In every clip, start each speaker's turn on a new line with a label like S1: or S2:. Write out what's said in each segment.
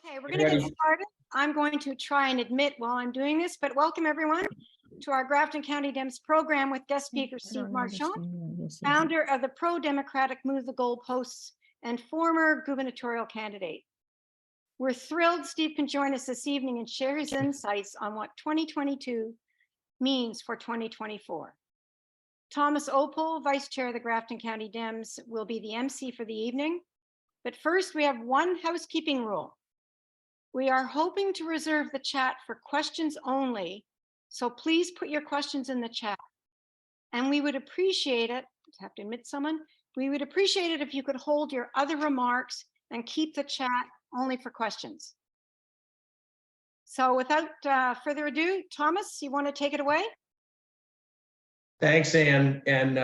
S1: Okay, we're going to get started. I'm going to try and admit while I'm doing this, but welcome everyone to our Grafton County Dems program with guest speaker Steve Marchand, founder of the pro-democratic Move the Goalposts and former gubernatorial candidate. We're thrilled Steve can join us this evening and share his insights on what 2022 means for 2024. Thomas Opel, Vice Chair of the Grafton County Dems, will be the MC for the evening. But first, we have one housekeeping rule. We are hoping to reserve the chat for questions only, so please put your questions in the chat. And we would appreciate it, I have to admit someone, we would appreciate it if you could hold your other remarks and keep the chat only for questions. So without further ado, Thomas, you want to take it away?
S2: Thanks, Ann. And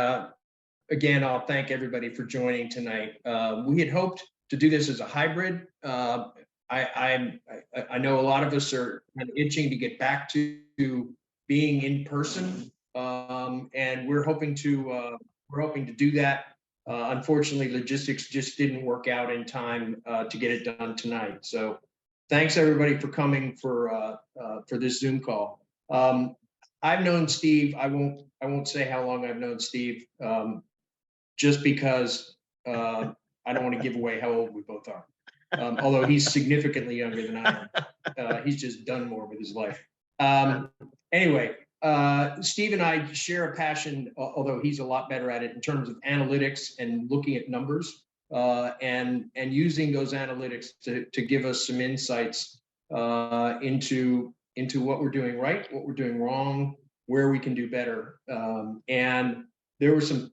S2: again, I'll thank everybody for joining tonight. We had hoped to do this as a hybrid. I know a lot of us are kind of itching to get back to being in person, and we're hoping to do that. Unfortunately, logistics just didn't work out in time to get it done tonight. So, thanks everybody for coming for this Zoom call. I've known Steve. I won't say how long I've known Steve, just because I don't want to give away how old we both are. Although he's significantly younger than I am. He's just done more with his life. Anyway, Steve and I share a passion, although he's a lot better at it in terms of analytics and looking at numbers and using those analytics to give us some insights into what we're doing right, what we're doing wrong, where we can do better. And there were some,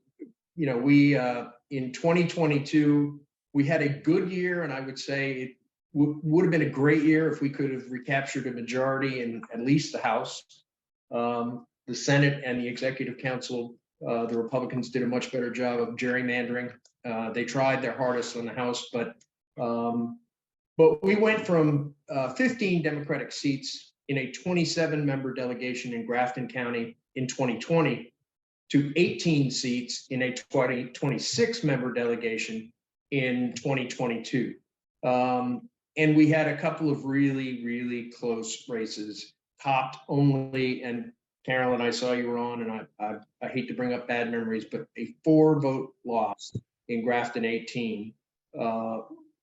S2: we in 2022, we had a good year, and I would say it would have been a great year if we could have recaptured a majority in at least the House. The Senate and the Executive Council, the Republicans did a much better job of gerrymandering. They tried their hardest on the House, but we went from 15 Democratic seats in a 27-member delegation in Grafton County in 2020 to 18 seats in a 26-member delegation in 2022. And we had a couple of really, really close races, topped only, and Carolyn, I saw you were on, and I hate to bring up bad memories, but a 4-vote loss in Grafton 18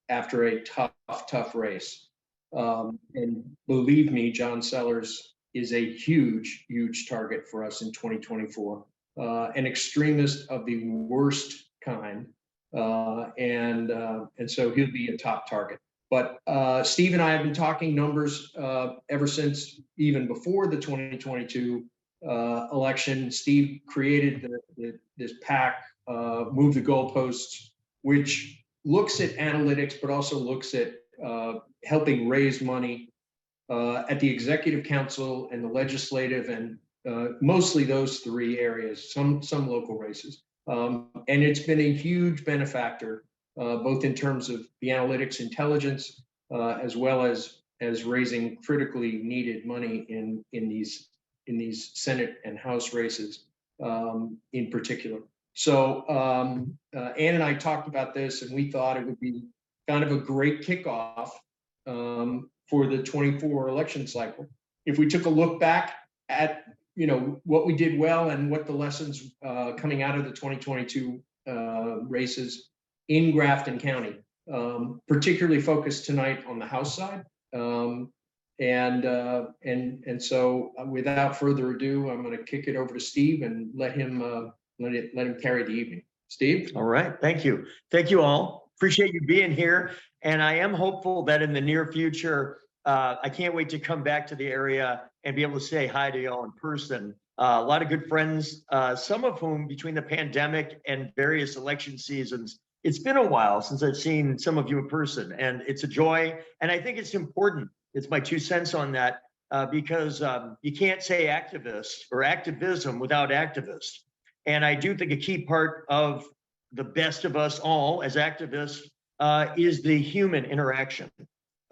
S2: after a tough race. And believe me, John Sellers is a huge target for us in 2024, an extremist of the worst kind. And so he'll be a top target. But Steve and I have been talking numbers ever since, even before the 2022 election. Steve created this PAC, Move the Goalposts, which looks at analytics, but also looks at helping raise money at the Executive Council and the Legislative, and mostly those three areas, some local races. And it's been a huge benefactor, both in terms of the analytics intelligence, as well as raising critically needed money in these Senate and House races in particular. So Ann and I talked about this, and we thought it would be kind of a great kickoff for the 24 election cycle. If we took a look back at what we did well and what the lessons coming out of the 2022 races in Grafton County, particularly focused tonight on the House side. And so without further ado, I'm going to kick it over to Steve and let him carry the evening. Steve?
S3: All right. Thank you. Thank you all. Appreciate you being here. And I am hopeful that in the near future, I can't wait to come back to the area and be able to say hi to y'all in person. A lot of good friends, some of whom between the pandemic and various election seasons, it's been a while since I've seen some of you in person, and it's a joy. And I think it's important. It's my 2 cents on that, because you can't say activist or activism without activists. And I do think a key part of the best of us all as activists is the human interaction.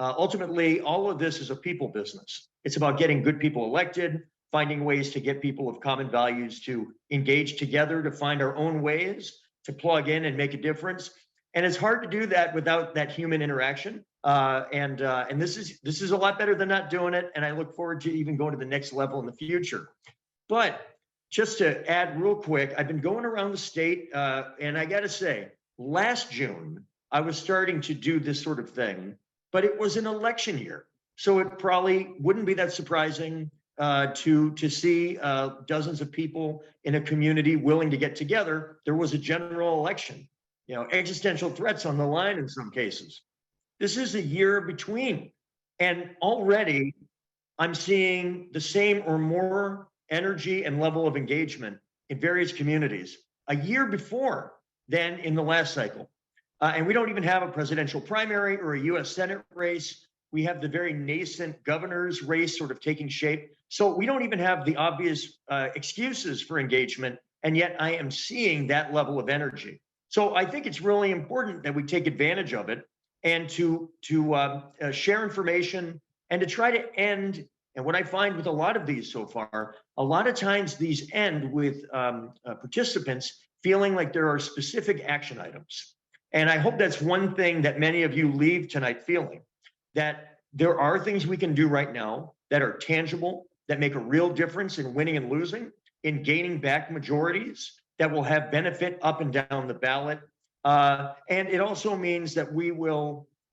S3: Ultimately, all of this is a people business. It's about getting good people elected, finding ways to get people of common values to engage together, to find our own ways to plug in and make a difference. And it's hard to do that without that human interaction. And this is a lot better than not doing it. And I look forward to even going to the next level in the future. But just to add real quick, I've been going around the state, and I got to say, last June, I was starting to do this sort of thing, but it was an election year. So it probably wouldn't be that surprising to see dozens of people in a community willing to get together. There was a general election, existential threats on the line in some cases. This is a year between, and already I'm seeing the same or more energy and level of engagement in various communities a year before than in the last cycle. And we don't even have a presidential primary or a US Senate race. We have the very nascent governor's race sort of taking shape. So we don't even have the obvious excuses for engagement. And yet I am seeing that level of energy. So I think it's really important that we take advantage of it and to share information and to try to end. And what I find with a lot of these so far, a lot of times these end with participants feeling like there are specific action items. And I hope that's one thing that many of you leave tonight feeling, that there are things we can do right now that are tangible, that make a real difference in winning and losing, in gaining back majorities, that will have benefit up and down the ballot. And it also means that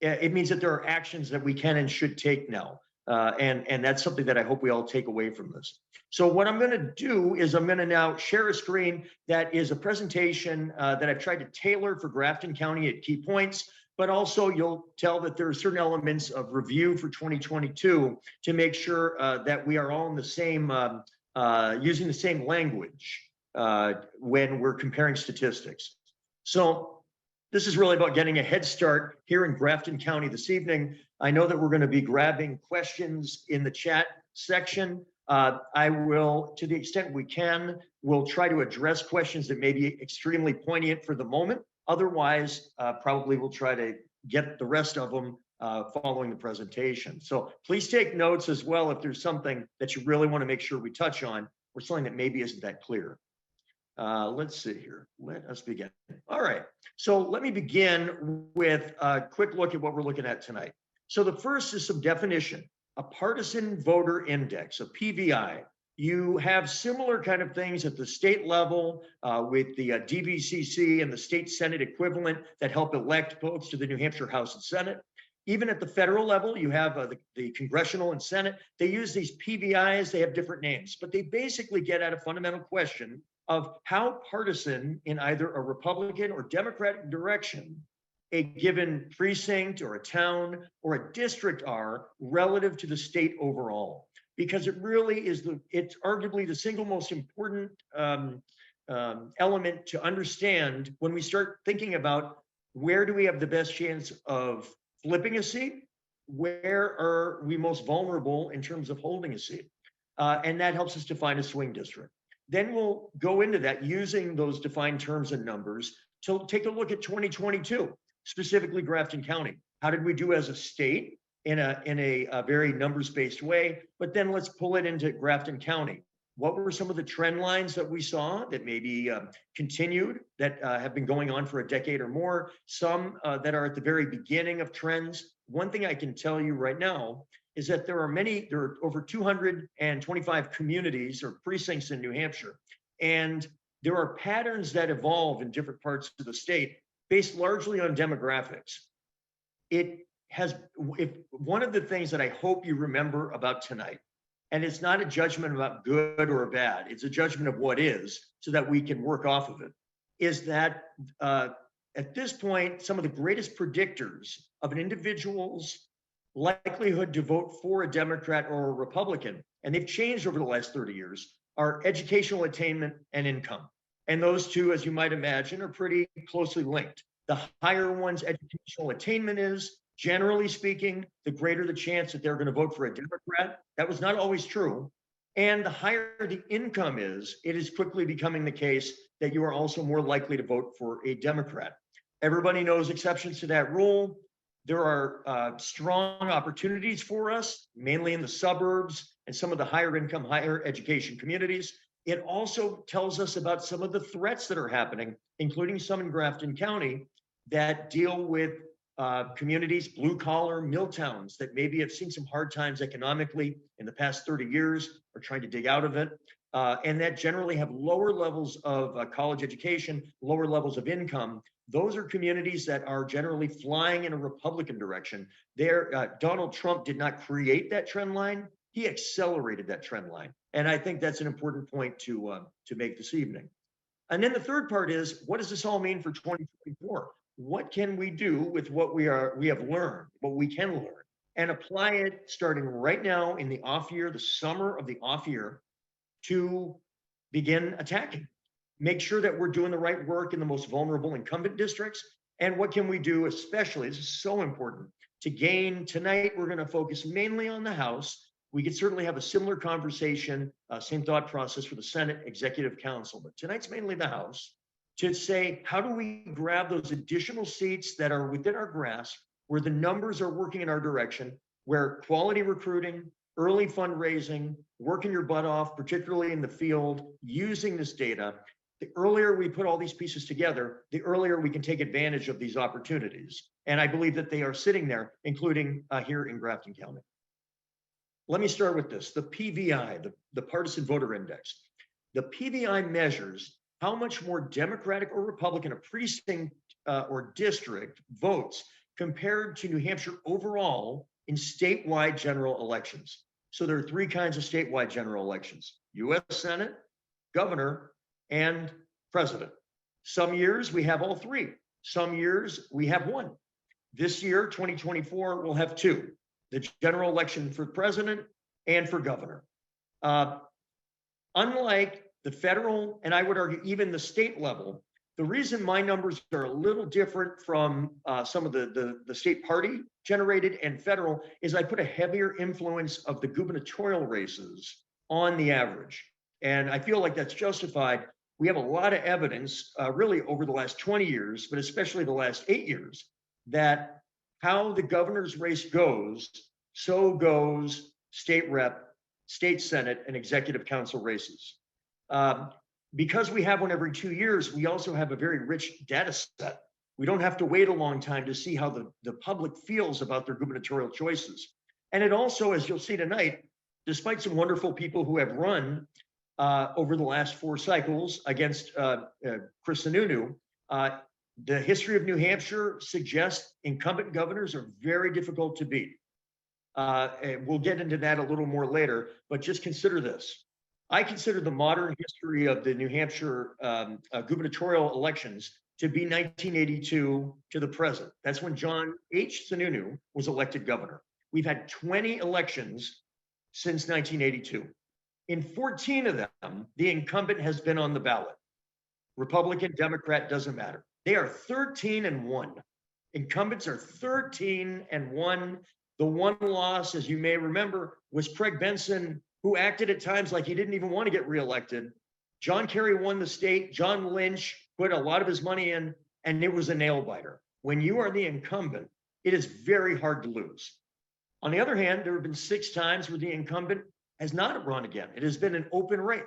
S3: it means that there are actions that we can and should take now. And that's something that I hope we all take away from this. So what I'm going to do is I'm going to now share a screen that is a presentation that I've tried to tailor for Grafton County at key points, but also you'll tell that there are certain elements of review for 2022 to make sure that we are all in the same, using the same language when we're comparing statistics. So this is really about getting a head start here in Grafton County this evening. I know that we're going to be grabbing questions in the chat section. I will, to the extent we can, we'll try to address questions that may be extremely poignant for the moment. Otherwise, probably we'll try to get the rest of them following the presentation. So please take notes as well if there's something that you really want to make sure we touch on or something that maybe isn't that clear. Let's see here. Let us begin. All right. So let me begin with a quick look at what we're looking at tonight. So the first is some definition, a partisan voter index, a PVI. You have similar kind of things at the state level with the DVCC and the state Senate equivalent that help elect folks to the New Hampshire House and Senate. Even at the federal level, you have the congressional and Senate. They use these PVIs. They have different names, but they basically get at a fundamental question of how partisan in either a Republican or Democratic direction a given precinct or a town or a district are relative to the state overall. Because it really is it's arguably the single most important element to understand when we start thinking about where do we have the best chance of flipping a seat, where are we most vulnerable in terms of holding a seat. And that helps us define a swing district. Then we'll go into that using those defined terms and numbers to take a look at 2022, specifically Grafton County. How did we do as a state in a very numbers-based way? But then let's pull it into Grafton County. What were some of the trend lines that we saw that maybe continued, that have been going on for a decade or more? Some that are at the very beginning of trends. One thing I can tell you right now is that there are over 225 communities or precincts in New Hampshire. And there are patterns that evolve in different parts of the state based largely on demographics. One of the things that I hope you remember about tonight, and it's not a judgment about good or bad, it's a judgment of what is so that we can work off of it, is that at this point, some of the greatest predictors of an individual's likelihood to vote for a Democrat or a Republican, and they've changed over the last 30 years, are educational attainment and income. And those two, as you might imagine, are pretty closely linked. The higher one's educational attainment is, generally speaking, the greater the chance that they're going to vote for a Democrat. That was not always true. And the higher the income is, it is quickly becoming the case that you are also more likely to vote for a Democrat. Everybody knows exceptions to that rule. There are strong opportunities for us, mainly in the suburbs and some of the higher income, higher education communities. It also tells us about some of the threats that are happening, including some in Grafton County, that deal with communities, blue collar, mill towns that maybe have seen some hard times economically in the past 30 years, are trying to dig out of it, and that generally have lower levels of college education, lower levels of income. Those are communities that are generally flying in a Republican direction. Donald Trump did not create that trend line. He accelerated that trend line. And I think that's an important point to make this evening. And then the third part is, what does this all mean for 2024? What can we do with what we have learned, what we can learn, and apply it starting right now in the off year, the summer of the off year, to begin attacking. Make sure that we're doing the right work in the most vulnerable incumbent districts. And what can we do, especially, this is so important, to gain. Tonight, we're going to focus mainly on the House. We could certainly have a similar conversation, same thought process for the Senate Executive Council, but tonight's mainly the House, to say, how do we grab those additional seats that are within our grasp, where the numbers are working in our direction, where quality recruiting, early fundraising, working your butt off, particularly in the field, using this data. The earlier we put all these pieces together, the earlier we can take advantage of these opportunities. And I believe that they are sitting there, including here in Grafton County. Let me start with this, the PVI, the Partisan Voter Index. The PVI measures how much more Democratic or Republican a precinct or district votes compared to New Hampshire overall in statewide general elections. So there are three kinds of statewide general elections: US Senate, governor, and president. Some years we have all three. Some years we have one. This year, 2024, we'll have two: the general election for president and for governor. Unlike the federal, and I would argue even the state level, the reason my numbers are a little different from some of the state party generated and federal is I put a heavier influence of the gubernatorial races on the average. And I feel like that's justified. We have a lot of evidence really over the last 20 years, but especially the last 8 years, that how the governor's race goes, so goes state rep, state senate, and executive council races. Because we have one every 2 years, we also have a very rich data set. We don't have to wait a long time to see how the public feels about their gubernatorial choices. And it also, as you'll see tonight, despite some wonderful people who have run over the last 4 cycles against Chris Sununu, the history of New Hampshire suggests incumbent governors are very difficult to beat. And we'll get into that a little more later, but just consider this. I consider the modern history of the New Hampshire gubernatorial elections to be 1982 to the present. That's when John H. Sununu was elected governor. We've had 20 elections since 1982. In 14 of them, the incumbent has been on the ballot. Republican, Democrat, doesn't matter. They are 13-1. Incumbents are 13-1. The one loss, as you may remember, was Craig Benson, who acted at times like he didn't even want to get reelected. John Kerry won the state. John Lynch put a lot of his money in, and it was a nail biter. When you are the incumbent, it is very hard to lose. On the other hand, there have been 6 times where the incumbent has not run again. It has been an open race.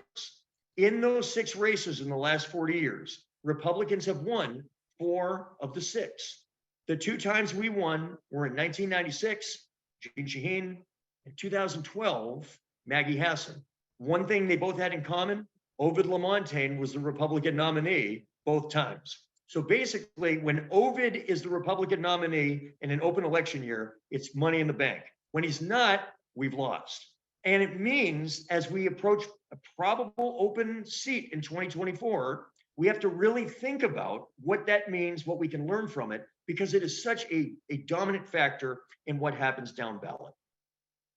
S3: In those 6 races in the last 40 years, Republicans have won 4 of the 6. The 2 times we won were in 1996, Gene Shaheen, and 2012, Maggie Hassan. One thing they both had in common, Ovid LaMontagne was the Republican nominee both times. So basically, when Ovid is the Republican nominee in an open election year, it's money in the bank. When he's not, we've lost. And it means as we approach a probable open seat in 2024, we have to really think about what that means, what we can learn from it, because it is such a dominant factor in what happens down ballot.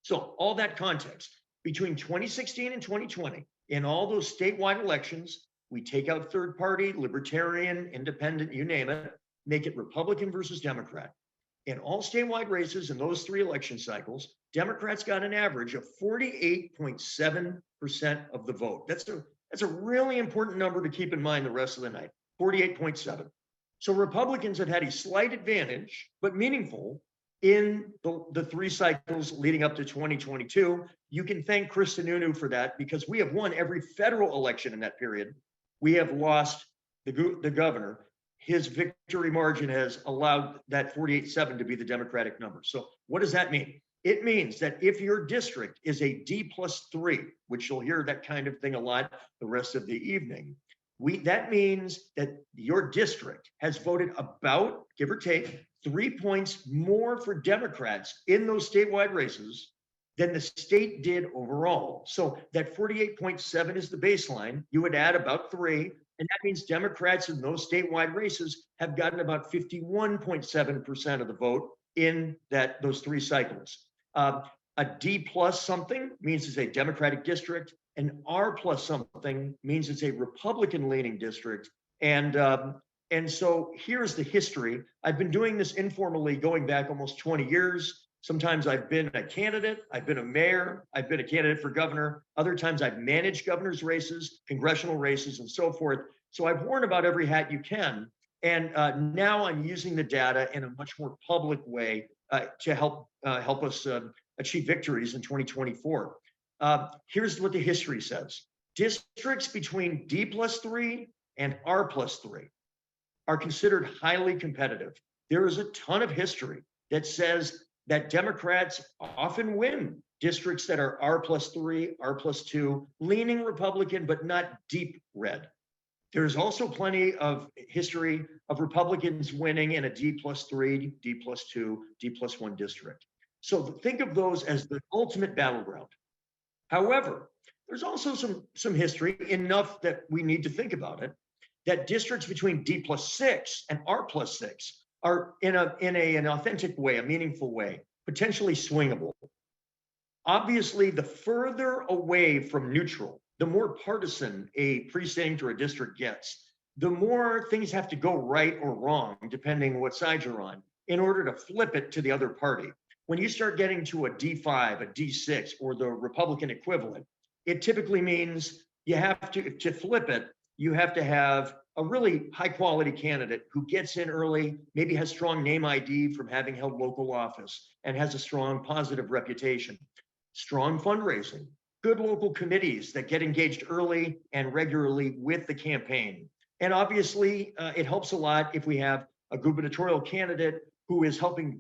S3: So all that context, between 2016 and 2020, in all those statewide elections, we take out third party, libertarian, independent, you name it, make it Republican versus Democrat. In all statewide races in those 3 election cycles, Democrats got an average of 48.7% of the vote. That's a really important number to keep in mind the rest of the night, 48.7. So Republicans have had a slight advantage, but meaningful, in the 3 cycles leading up to 2022. You can thank Chris Sununu for that, because we have won every federal election in that period. We have lost the governor. his victory margin has allowed that 48-7 to be the Democratic number. So what does that mean? It means that if your district is a D+3, which you'll hear that kind of thing a lot the rest of the evening, that means that your district has voted about, give or take, 3 points more for Democrats in those statewide races than the state did overall. So that 48.7 is the baseline. You would add about 3, and that means Democrats in those statewide races have gotten about 51.7% of the vote in those 3 cycles. A D plus something means it's a Democratic district. An R plus something means it's a Republican leaning district. And so here's the history. I've been doing this informally going back almost 20 years. Sometimes I've been a candidate, I've been a mayor, I've been a candidate for governor. Other times I've managed governor's races, congressional races, and so forth. So I've worn about every hat you can. And now I'm using the data in a much more public way to help us achieve victories in 2024. Here's what the history says. Districts between D+3 and R+3 are considered highly competitive. There is a ton of history that says that Democrats often win districts that are R+3, R+2, leaning Republican, but not deep red. There's also plenty of history of Republicans winning in a D+3, D+2, D+1 district. So think of those as the ultimate battleground. However, there's also some history, enough that we need to think about it, that districts between D+6 and R+6 are in an authentic way, a meaningful way, potentially swingable. Obviously, the further away from neutral, the more partisan a precinct or a district gets, the more things have to go right or wrong, depending what side you're on, in order to flip it to the other party. When you start getting to a D5, a D6, or the Republican equivalent, it typically means you have to flip it, you have to have a really high quality candidate who gets in early, maybe has strong name ID from having held local office, and has a strong positive reputation, strong fundraising, good local committees that get engaged early and regularly with the campaign. And obviously, it helps a lot if we have a gubernatorial candidate who is helping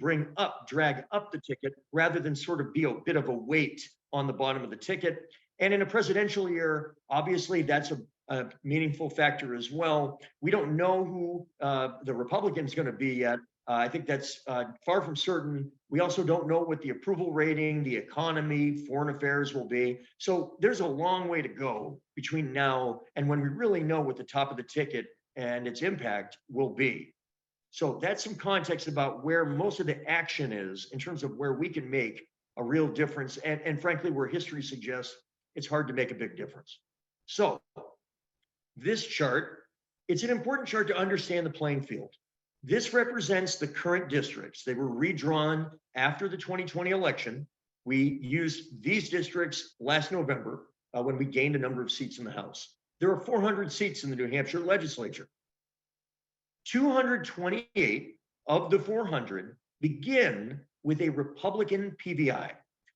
S3: drag up the ticket, rather than sort of be a bit of a weight on the bottom of the ticket. And in a presidential year, obviously, that's a meaningful factor as well. We don't know who the Republican's going to be yet. I think that's far from certain. We also don't know what the approval rating, the economy, foreign affairs will be. So there's a long way to go between now and when we really know what the top of the ticket and its impact will be. So that's some context about where most of the action is in terms of where we can make a real difference. And frankly, where history suggests it's hard to make a big difference. So this chart, it's an important chart to understand the playing field. This represents the current districts. They were redrawn after the 2020 election. We used these districts last November when we gained a number of seats in the House. There are 400 seats in the New Hampshire legislature. 228 of the 400 begin with a Republican PVI,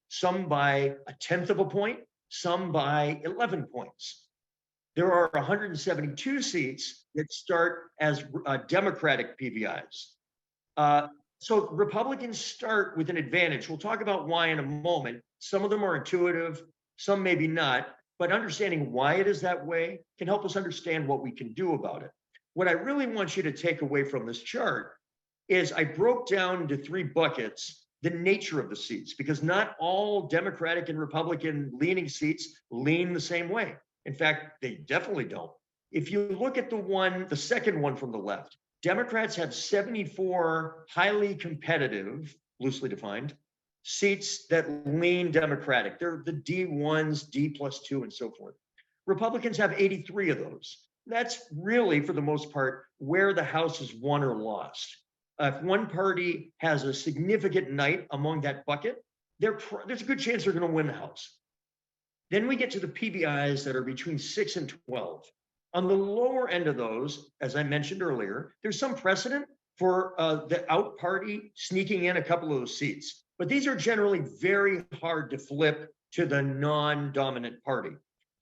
S3: some by 1/10 of a point, some by 11 points. There are 172 seats that start as Democratic PVIs. So Republicans start with an advantage. We'll talk about why in a moment. Some of them are intuitive, some maybe not, but understanding why it is that way can help us understand what we can do about it. What I really want you to take away from this chart is I broke down into 3 buckets the nature of the seats, because not all Democratic and Republican leaning seats lean the same way. In fact, they definitely don't. If you look at the second one from the left, Democrats have 74 highly competitive, loosely defined, seats that lean Democratic. They're the D1s, D+2, and so forth. Republicans have 83 of those. That's really, for the most part, where the House is won or lost. If one party has a significant night among that bucket, there's a good chance they're going to win the House. Then we get to the PVIs that are between 6 and 12. On the lower end of those, as I mentioned earlier, there's some precedent for the out party sneaking in a couple of those seats. But these are generally very hard to flip to the non-dominant party.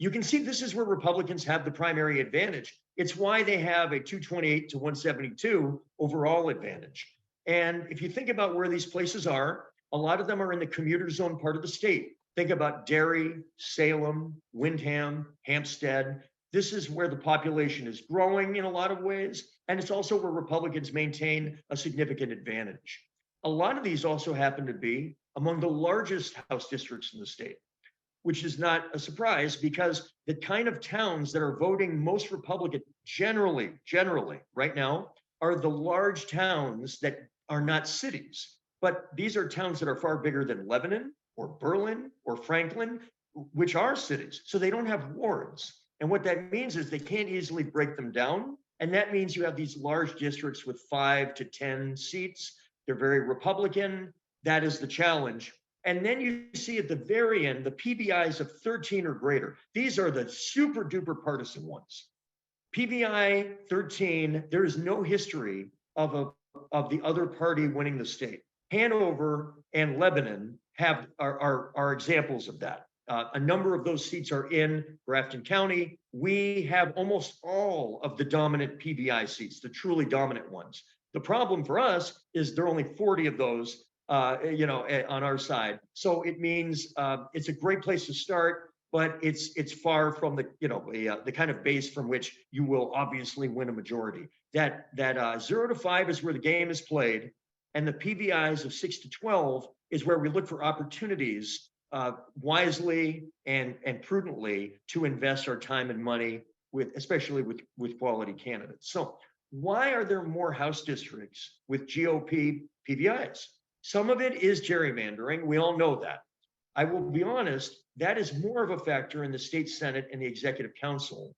S3: you can see this is where Republicans have the primary advantage. It's why they have a 228 to 172 overall advantage. And if you think about where these places are, a lot of them are in the commuter zone part of the state. Think about Derry, Salem, Windham, Hampstead. This is where the population is growing in a lot of ways. And it's also where Republicans maintain a significant advantage. A lot of these also happen to be among the largest House districts in the state, which is not a surprise because the kind of towns that are voting most Republican generally right now are the large towns that are not cities. But these are towns that are far bigger than Lebanon or Berlin or Franklin, which are cities. So they don't have wards. And what that means is they can't easily break them down. And that means you have these large districts with 5 to 10 seats. They're very Republican. That is the challenge. And then you see at the very end, the PBIs of 13 or greater. These are the super duper partisan ones. PBI 13, there is no history of the other party winning the state. Hanover and Lebanon are examples of that. A number of those seats are in Grafton County. We have almost all of the dominant PBI seats, the truly dominant ones. The problem for us is there are only 40 of those, on our side. So it means it's a great place to start, but it's far from the kind of base from which you will obviously win a majority. That 0 to 5 is where the game is played, and the PBIs of 6 to 12 is where we look for opportunities wisely and prudently to invest our time and money especially with quality candidates. So why are there more House districts with GOP PBIs? Some of it is gerrymandering. We all know that. I will be honest, that is more of a factor in the state Senate and the Executive Council,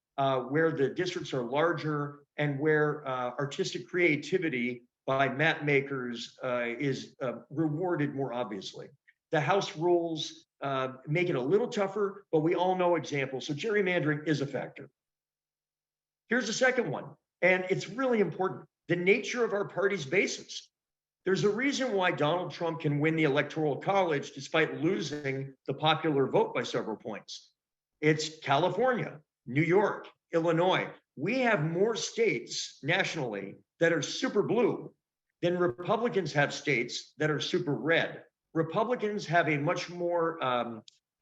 S3: where the districts are larger and where artistic creativity by map makers is rewarded more obviously. The House rules make it a little tougher, but we all know examples. So gerrymandering is a factor. Here's the second one, and it's really important. The nature of our party's bases. There's a reason why Donald Trump can win the Electoral College despite losing the popular vote by several points. It's California, New York, Illinois. We have more states nationally that are super blue than Republicans have states that are super red. Republicans have a much more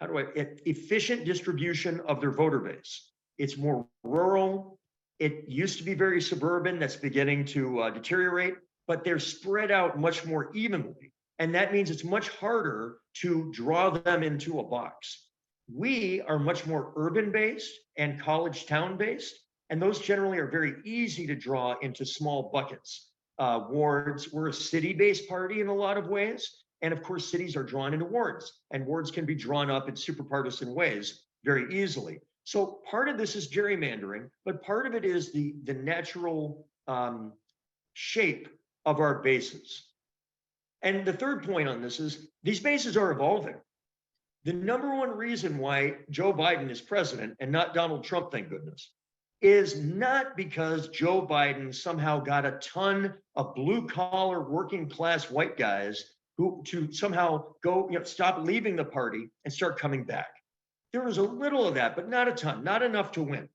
S3: efficient distribution of their voter base. It's more rural. It used to be very suburban. That's beginning to deteriorate, but they're spread out much more evenly. And that means it's much harder to draw them into a box. We are much more urban-based and college town-based, and those generally are very easy to draw into small buckets. Wards, we're a city-based party in a lot of ways. And of course, cities are drawn into wards, and wards can be drawn up in super partisan ways very easily. So part of this is gerrymandering, but part of it is the natural shape of our bases. And the third point on this is these bases are evolving. The number one reason why Joe Biden is president and not Donald Trump, thank goodness, is not because Joe Biden somehow got a ton of blue collar working class white guys who to somehow go, stop leaving the party and start coming back. There was a little of that, but not a ton, not enough to win.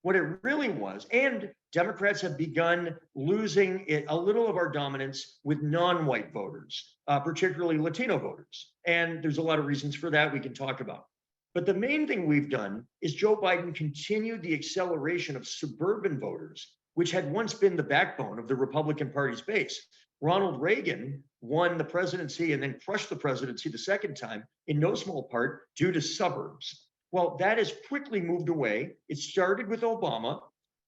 S3: What it really was, and Democrats have begun losing a little of our dominance with non-white voters, particularly Latino voters. And there's a lot of reasons for that we can talk about. But the main thing we've done is Joe Biden continued the acceleration of suburban voters, which had once been the backbone of the Republican Party's base. Ronald Reagan won the presidency and then crushed the presidency the second time, in no small part due to suburbs. Well, that has quickly moved away. It started with Obama.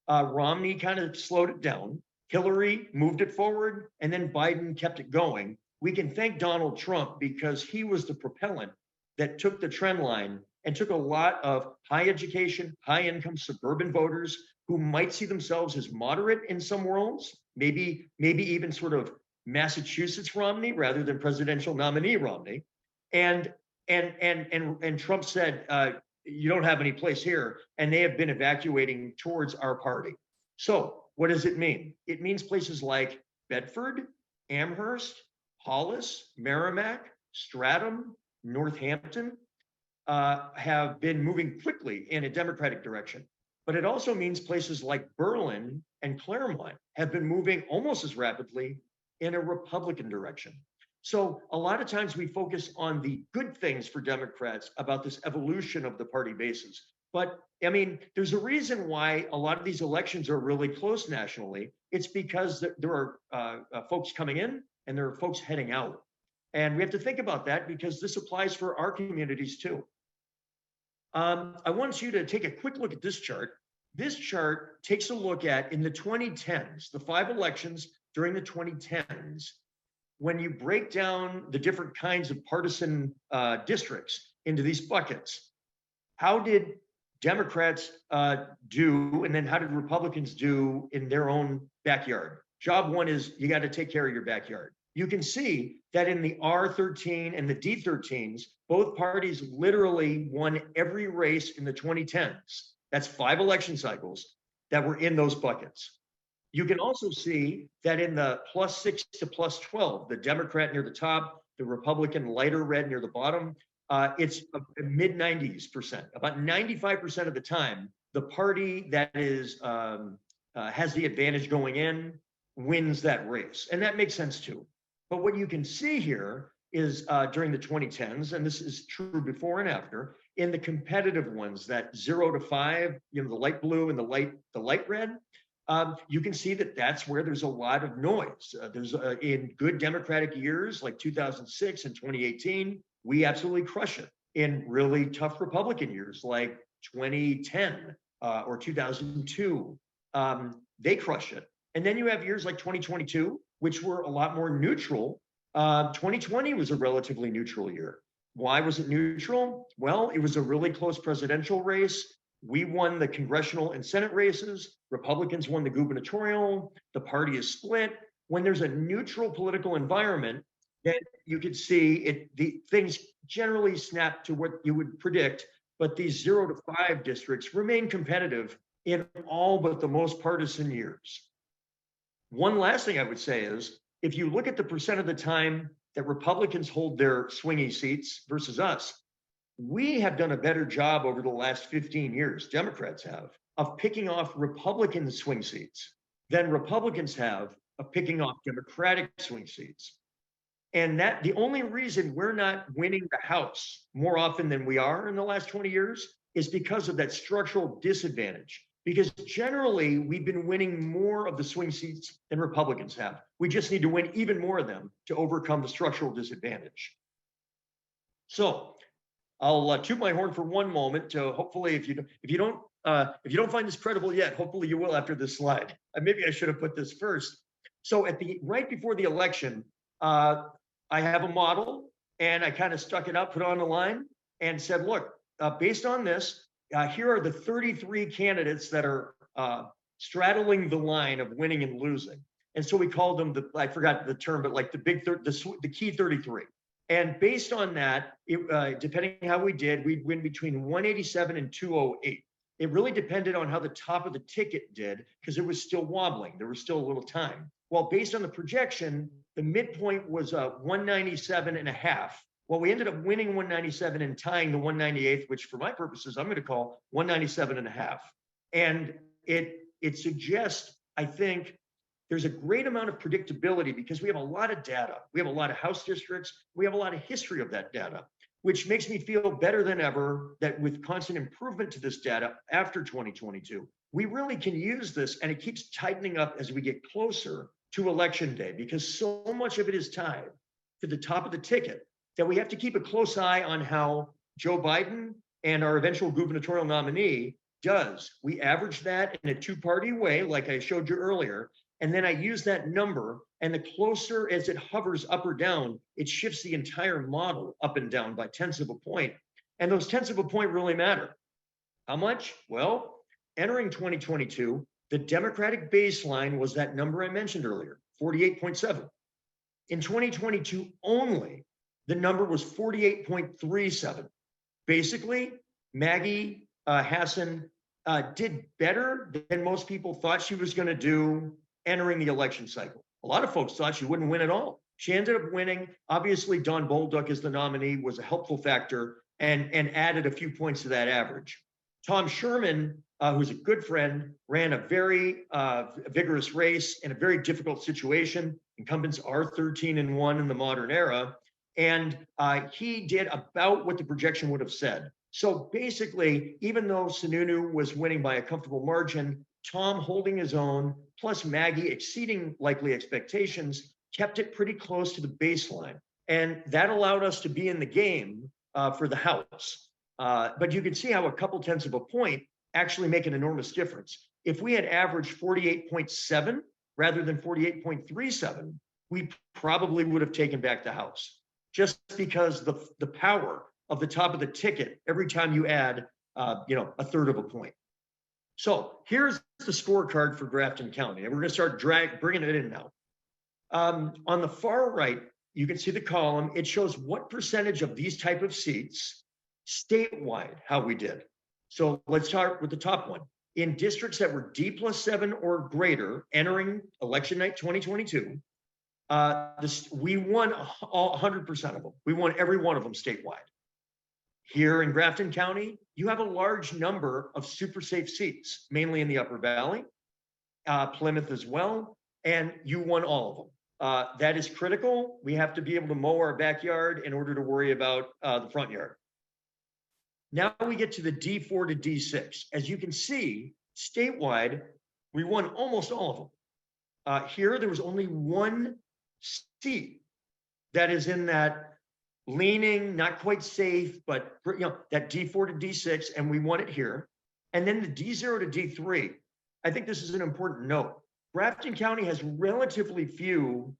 S3: Romney kind of slowed it down. Hillary moved it forward, and then Biden kept it going. We can thank Donald Trump because he was the propellant that took the trend line and took a lot of high education, high income suburban voters who might see themselves as moderate in some worlds, maybe even sort of Massachusetts Romney rather than presidential nominee Romney. And Trump said, you don't have any place here. And they have been evacuating towards our party. So what does it mean? It means places like Bedford, Amherst, Hollis, Merrimack, Stratham, Northampton. have been moving quickly in a Democratic direction. But it also means places like Berlin and Claremont have been moving almost as rapidly in a Republican direction. So a lot of times we focus on the good things for Democrats about this evolution of the party bases. But I mean, there's a reason why a lot of these elections are really close nationally. It's because there are folks coming in and there are folks heading out. And we have to think about that because this applies for our communities too. I want you to take a quick look at this chart. This chart takes a look at, in the 2010s, the 5 elections during the 2010s, when you break down the different kinds of partisan districts into these buckets. How did Democrats do, and then how did Republicans do in their own backyard? Job one is you got to take care of your backyard. You can see that in the R13 and the D13s, both parties literally won every race in the 2010s. That's 5 election cycles that were in those buckets. You can also see that in the +6 to +12, the Democrat near the top, the Republican lighter red near the bottom, it's a mid-90s%. About 95% of the time, the party that is has the advantage going in wins that race. And that makes sense too. But what you can see here is during the 2010s, and this is true before and after, in the competitive ones, that 0 to 5, you know, the light blue and the light red, you can see that that's where there's a lot of noise. There's in good Democratic years like 2006 and 2018, we absolutely crush it. In really tough Republican years like 2010 or 2002, they crush it. And then you have years like 2022, which were a lot more neutral. 2020 was a relatively neutral year. Why was it neutral? Well, it was a really close presidential race. We won the congressional and Senate races. Republicans won the gubernatorial. The party is split. When there's a neutral political environment, then you could see the things generally snap to what you would predict, but these 0 to 5 districts remain competitive in all but the most partisan years. One last thing I would say is, if you look at the percent of the time that Republicans hold their swingy seats versus us, we have done a better job over the last 15 years, Democrats have, of picking off Republican swing seats than Republicans have of picking off Democratic swing seats. And that the only reason we're not winning the House more often than we are in the last 20 years is because of that structural disadvantage. Because generally, we've been winning more of the swing seats than Republicans have. We just need to win even more of them to overcome the structural disadvantage. So I'll toot my horn for one moment to hopefully, if you don't find this credible yet, hopefully you will after this slide. Maybe I should have put this first. So right before the election, I have a model and I kind of stuck it up, put it on the line, and said, look, based on this. Here are the 33 candidates that are straddling the line of winning and losing. And so we called them I forgot the term, but like the key 33. And based on that, depending on how we did, we'd win between 187 and 208. It really depended on how the top of the ticket did because it was still wobbling. There was still a little time. Well, based on the projection, the midpoint was 197.5. Well, we ended up winning 197 and tying the 198th, which for my purposes, I'm going to call 197.5. And it suggests, I think, there's a great amount of predictability because we have a lot of data. We have a lot of House districts. We have a lot of history of that data, which makes me feel better than ever that with constant improvement to this data after 2022, we really can use this and it keeps tightening up as we get closer to Election Day because so much of it is tied to the top of the ticket that we have to keep a close eye on how Joe Biden and our eventual gubernatorial nominee does. We average that in a 2-party way, like I showed you earlier, and then I use that number, and the closer as it hovers up or down, it shifts the entire model up and down by 10ths of a point. And those 10ths of a point really matter. How much? Well, entering 2022, the Democratic baseline was that number I mentioned earlier, 48.7. In 2022 only, the number was 48.37. Basically, Maggie Hassan did better than most people thought she was going to do entering the election cycle. A lot of folks thought she wouldn't win at all. She ended up winning. Obviously, Don Bolduc as the nominee was a helpful factor. and added a few points to that average. Tom Sherman, who's a good friend, ran a very vigorous race in a very difficult situation. Incumbents are 13-1 in the modern era. And he did about what the projection would have said. So basically, even though Sununu was winning by a comfortable margin, Tom holding his own, plus Maggie exceeding likely expectations, kept it pretty close to the baseline. And that allowed us to be in the game for the House. But you can see how a couple tenths of a point actually make an enormous difference. If we had averaged 48.7 rather than 48.37, we probably would have taken back the House, just because the power of the top of the ticket every time you add a third of a point. So here's the scorecard for Grafton County, and we're going to start bringing it in now. On the far right, you can see the column. It shows what percentage of these type of seats statewide, how we did. So let's start with the top one. In districts that were D+7 or greater entering election night 2022, we won 100% of them. We won every one of them statewide. Here in Grafton County, you have a large number of super safe seats, mainly in the Upper Valley, Plymouth as well, and you won all of them. That is critical. We have to be able to mow our backyard in order to worry about the front yard. Now we get to the D4 to D6. As you can see, statewide, we won almost all of them. Here, there was only one seat that is in that leaning, not quite safe, but that D4 to D6, and we won it here. And then the D0 to D3. I think this is an important note. Grafton County has relatively few,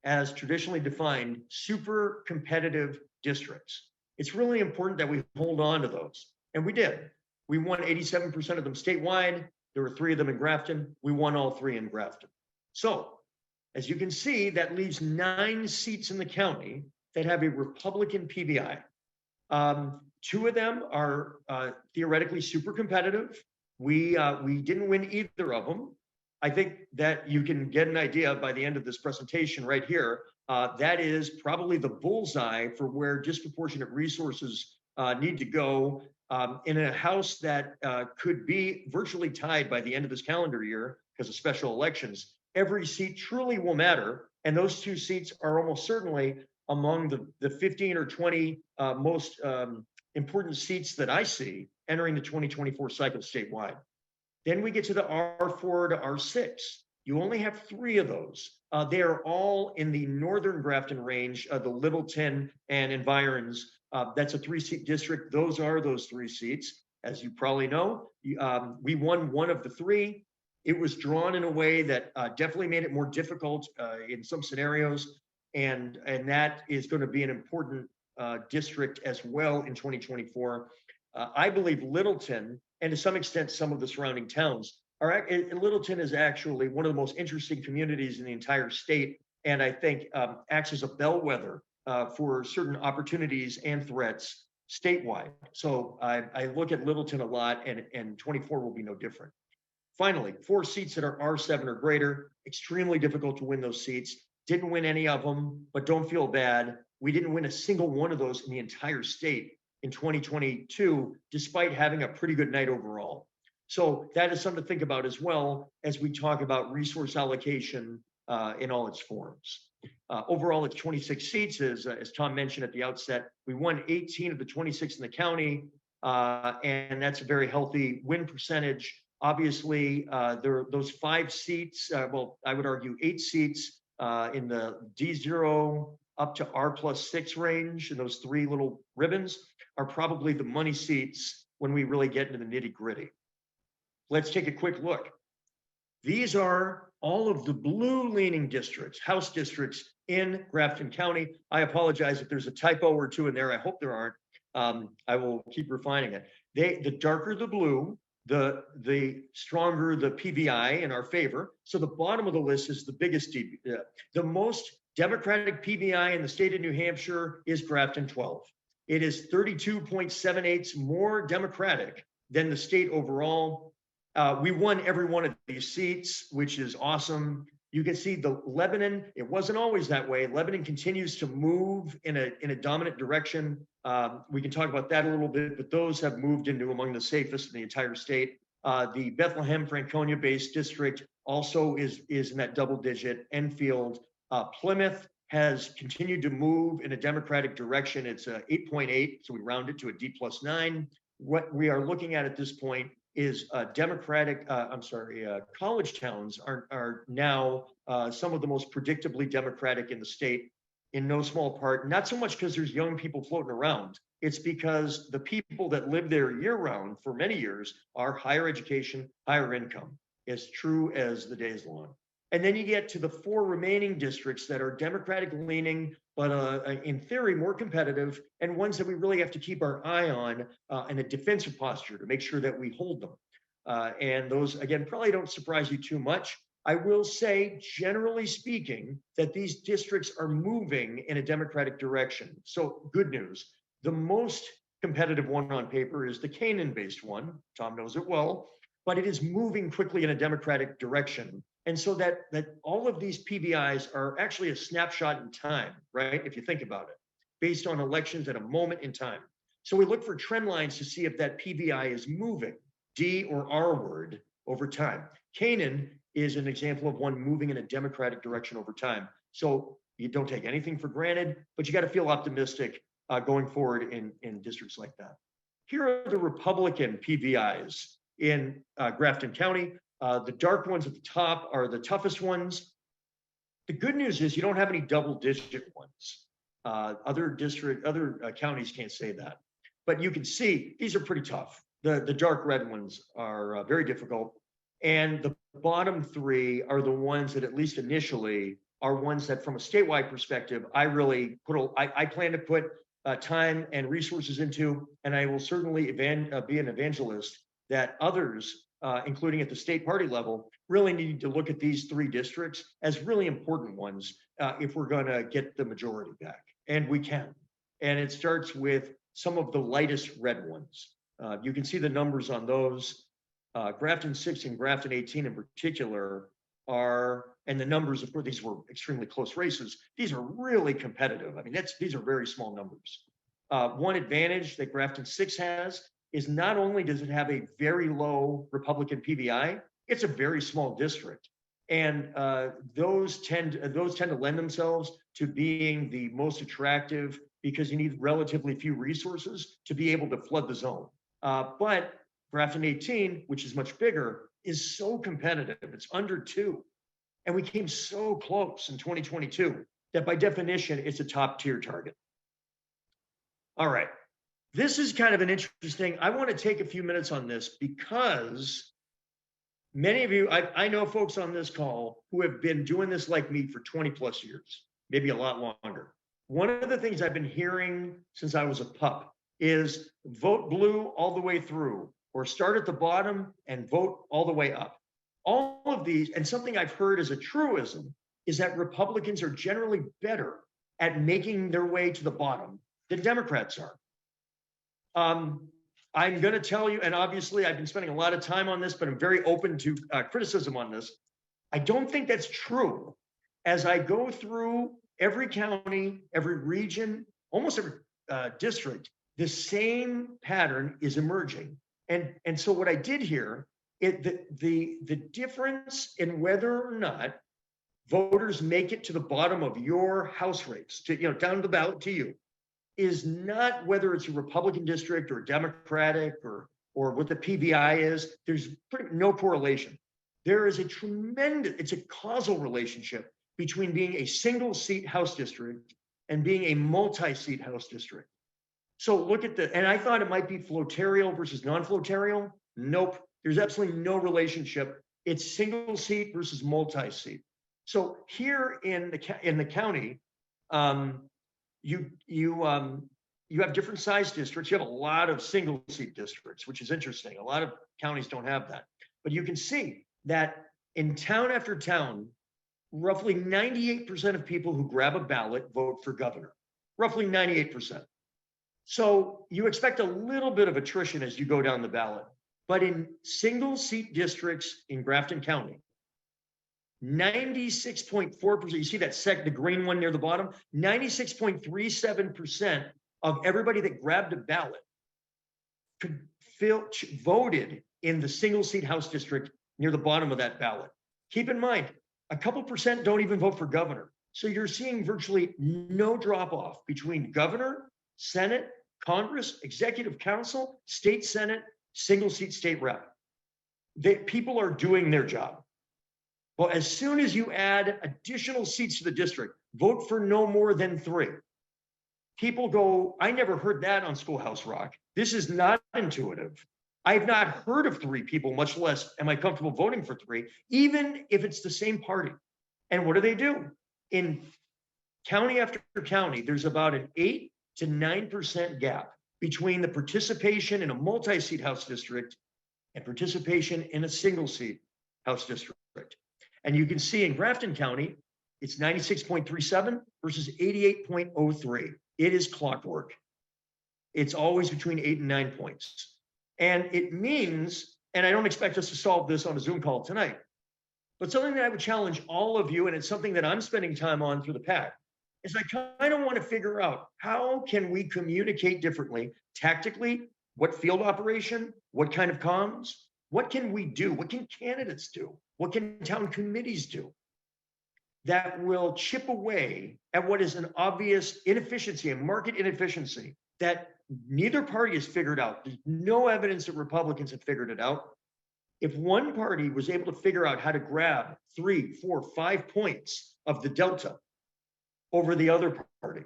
S3: as traditionally defined, super competitive districts. It's really important that we hold on to those. And we did. We won 87% of them statewide. There were 3 of them in Grafton. We won all 3 in Grafton. So, as you can see, that leaves 9 seats in the county that have a Republican PBI. 2 of them are theoretically super competitive. We didn't win either of them. I think that you can get an idea by the end of this presentation right here. That is probably the bullseye for where disproportionate resources need to go in a House that could be virtually tied by the end of this calendar year because of special elections. Every seat truly will matter, and those 2 seats are almost certainly among the 15 or 20 most important seats that I see entering the 2024 cycle statewide. Then we get to the R4 to R6. You only have 3 of those. They are all in the northern Grafton range, the Littleton and environs. That's a 3-seat district. Those are those 3 seats. As you probably know, we won 1 of the 3. It was drawn in a way that definitely made it more difficult in some scenarios. And that is going to be an important district as well in 2024. I believe Littleton, and to some extent, some of the surrounding towns, Littleton is actually one of the most interesting communities in the entire state, and I think acts as a bellwether for certain opportunities and threats statewide. So I look at Littleton a lot, and 24 will be no different. Finally, 4 seats that are R7 or greater, extremely difficult to win those seats. Didn't win any of them, but don't feel bad. We didn't win a single one of those in the entire state in 2022, despite having a pretty good night overall. So that is something to think about as well as we talk about resource allocation in all its forms. Overall, it's 26 seats, as Tom mentioned at the outset. We won 18 of the 26 in the county, and that's a very healthy win percentage. Obviously, there are those 5 seats, well, I would argue 8 seats in the D0 up to R+6 range, and those 3 little ribbons are probably the money seats when we really get into the nitty gritty. Let's take a quick look. These are all of the blue leaning districts, House districts in Grafton County. I apologize if there's a typo or 2 in there. I hope there aren't. I will keep refining it. The darker the blue, the stronger the PVI in our favor. So the bottom of the list is the biggest, the most Democratic PVI in the state of New Hampshire is Grafton 12. It is 32.78 more Democratic than the state overall. We won every one of these seats, which is awesome. You can see the Lebanon, it wasn't always that way. Lebanon continues to move in a dominant direction. We can talk about that a little bit, but those have moved into among the safest in the entire state. The Bethlehem Franconia-based district also is in that double digit. Enfield, Plymouth has continued to move in a Democratic direction. It's 8.8, so we round it to a D+9. What we are looking at this point is college towns are now some of the most predictably Democratic in the state, in no small part, not so much because there's young people floating around. It's because the people that live there year round for many years are higher education, higher income, as true as the day is long. And then you get to the 4 remaining districts that are Democratic leaning, but in theory, more competitive, and ones that we really have to keep our eye on in a defensive posture to make sure that we hold them. And those, again, probably don't surprise you too much. I will say, generally speaking, that these districts are moving in a Democratic direction. So good news. The most competitive one on paper is the Canaan-based one. Tom knows it well, but it is moving quickly in a Democratic direction. And so that all of these PVIs are actually a snapshot in time, right? If you think about it, based on elections at a moment in time. So we look for trend lines to see if that PVI is moving, D or R word, over time. Canaan is an example of one moving in a Democratic direction over time. So you don't take anything for granted, but you got to feel optimistic going forward in districts like that. Here are the Republican PVIs in Grafton County. The dark ones at the top are the toughest ones. The good news is you don't have any double-digit ones. Other counties can't say that, but you can see these are pretty tough. The dark red ones are very difficult, and the bottom 3 are the ones that, at least initially, are ones that, from a statewide perspective, I really I plan to put time and resources into, and I will certainly be an evangelist that others, including at the state party level, really need to look at these 3 districts as really important ones if we're going to get the majority back. And we can. And it starts with some of the lightest red ones. You can see the numbers on those. Grafton 6 and Grafton 18 in particular are, and the numbers, of course, these were extremely close races. These are really competitive. I mean, these are very small numbers. One advantage that Grafton 6 has is not only does it have a very low Republican PVI, it's a very small district. And those tend to lend themselves to being the most attractive because you need relatively few resources to be able to flood the zone. But Grafton 18, which is much bigger, is so competitive. It's under 2. And we came so close in 2022 that by definition, it's a top tier target. All right. This is kind of an interesting, I want to take a few minutes on this because many of you, I know folks on this call who have been doing this like me for 20 plus years, maybe a lot longer. One of the things I've been hearing since I was a pup is vote blue all the way through, or start at the bottom and vote all the way up. All of these, and something I've heard as a truism, is that Republicans are generally better at making their way to the bottom than Democrats are. I'm going to tell you, and obviously I've been spending a lot of time on this, but I'm very open to criticism on this. I don't think that's true. As I go through every county, every region, almost every district, the same pattern is emerging. And so what I did here, the difference in whether or not voters make it to the bottom of your House race, down the ballot to you, is not whether it's a Republican district or Democratic or what the PVI is. There's no correlation. There is it's a causal relationship between being a single seat House district and being a multi-seat House district. So look at and I thought it might be flotarial versus non-flotarial. Nope, there's absolutely no relationship. It's single seat versus multi-seat. So here in the county, you have different size districts. You have a lot of single seat districts, which is interesting. A lot of counties don't have that. But you can see that in town after town, roughly 98% of people who grab a ballot vote for governor. Roughly 98%. So you expect a little bit of attrition as you go down the ballot. But in single seat districts in Grafton County, 96.4%, you see that the green one near the bottom, 96.37% of everybody that grabbed a ballot voted in the single seat House district near the bottom of that ballot. Keep in mind, a couple percent don't even vote for governor. So you're seeing virtually no drop off between governor, Senate, Congress, executive council, state Senate, single seat state rep. People are doing their job. Well, as soon as you add additional seats to the district, vote for no more than 3. People go, I never heard that on Schoolhouse Rock. This is not intuitive. I've not heard of 3 people, much less am I comfortable voting for 3, even if it's the same party. And what do? In county after county, there's about an 8 to 9% gap between the participation in a multi-seat House district and participation in a single seat House district. And you can see in Grafton County, it's 96.37 versus 88.03. It is clockwork. It's always between 8 and 9 points. And it means, and I don't expect us to solve this on a Zoom call tonight, but something that I would challenge all of you, and it's something that I'm spending time on through the PAC, is I kind of want to figure out how can we communicate differently, tactically, what field operation, what kind of comms, what can we do? What can candidates do? What can town committees do that will chip away at what is an obvious inefficiency, a market inefficiency that neither party has figured out? There's no evidence that Republicans have figured it out. If one party was able to figure out how to grab 3, 4, 5 points of the delta over the other party,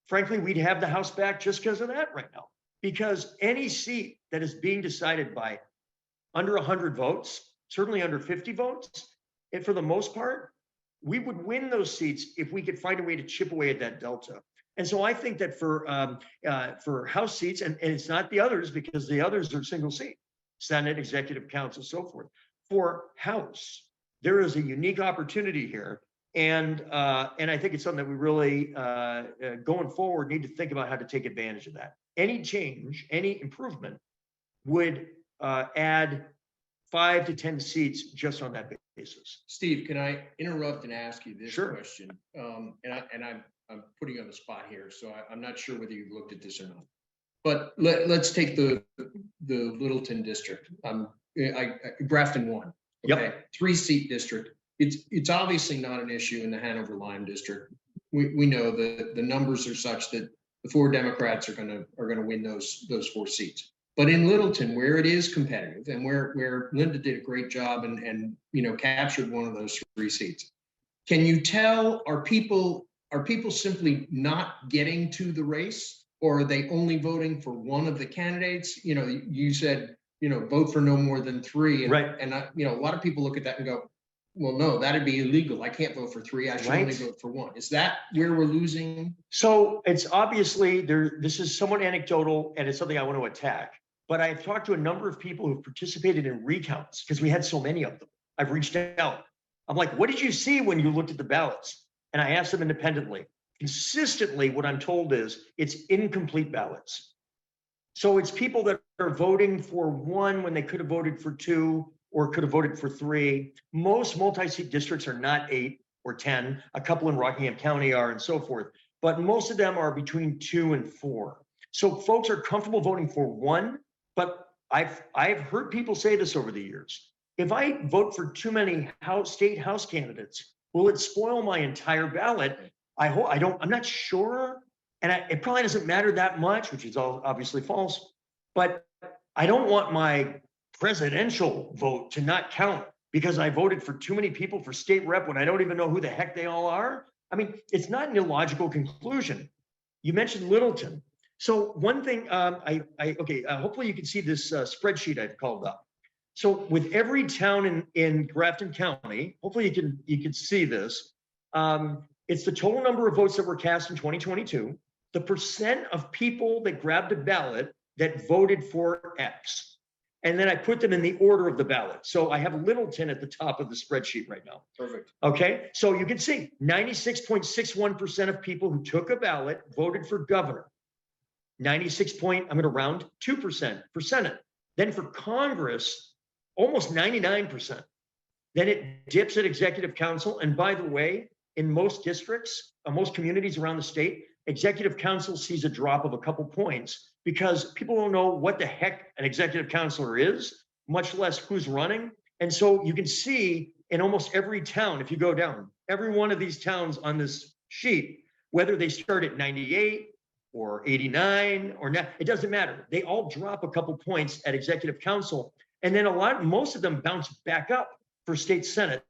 S3: frankly, we'd have the House back just because of that right now. Because any seat that is being decided by under 100 votes, certainly under 50 votes, and for the most part, we would win those seats if we could find a way to chip away at that delta. And so I think that for House seats, and it's not the others because the others are single seat, Senate, Executive Council, so forth. For House, there is a unique opportunity here. And I think it's something that we really, going forward, need to think about how to take advantage of that. Any change, any improvement would add 5 to 10 seats just on that basis.
S2: Steve, can I interrupt and ask you this
S3: Sure.
S2: question? I'm putting you on the spot here, so I'm not sure whether you've looked at this or not. But let's take the Littleton district. Grafton 1. Okay,
S3: Yep.
S2: 3-seat district. It's obviously not an issue in the Hanover Lyme district. We know the numbers are such that the 4 Democrats are gonna win those 4 seats. But in Littleton, where it is competitive and where Linda did a great job and captured one of those 3 seats, can you tell, are people simply not getting to the race, or are they only voting for one of the candidates? You said vote for no more than 3, and,
S3: Right.
S2: And a lot of people look at that and go, well, no, that'd be illegal. I can't vote for 3. I should
S3: Right.
S2: only vote for 1. Is that where we're losing?
S3: So it's obviously this is somewhat anecdotal and it's something I want to attack. But I've talked to a number of people who've participated in recounts because we had so many of them. I've reached out. I'm like, what did you see when you looked at the ballots? And I asked them independently. Consistently, what I'm told is it's incomplete ballots. So it's people that are voting for 1 when they could have voted for 2 or could have voted for 3. Most multi-seat districts are not 8 or 10. A couple in Rockingham County are and so forth. But most of them are between 2 and 4. So folks are comfortable voting for 1. But I've heard people say this over the years. If I vote for too many state house candidates, will it spoil my entire ballot? I'm not sure. And it probably doesn't matter that much, which is all obviously false. But I don't want my presidential vote to not count because I voted for too many people for state rep when I don't even know who the heck they all are. I mean, it's not an illogical conclusion. You mentioned Littleton. So one thing, hopefully you can see this spreadsheet I've called up. So with every town in Grafton County, hopefully you can see this. It's the total number of votes that were cast in 2022, the percent of people that grabbed a ballot that voted for X. And then I put them in the order of the ballot. So I have Littleton at the top of the spreadsheet right now.
S2: Perfect.
S3: Okay, so you can see 96.61% of people who took a ballot voted for governor. I'm going to round 2% for Senate. Then for Congress, almost 99%. Then it dips at Executive Council. And by the way, in most districts, most communities around the state, executive council sees a drop of a couple points because people don't know what the heck an executive counselor is, much less who's running. And so you can see in almost every town, if you go down, every one of these towns on this sheet, whether they start at 98 or 89 or not, it doesn't matter. They all drop a couple points at executive council. And then most of them bounce back up for state senate,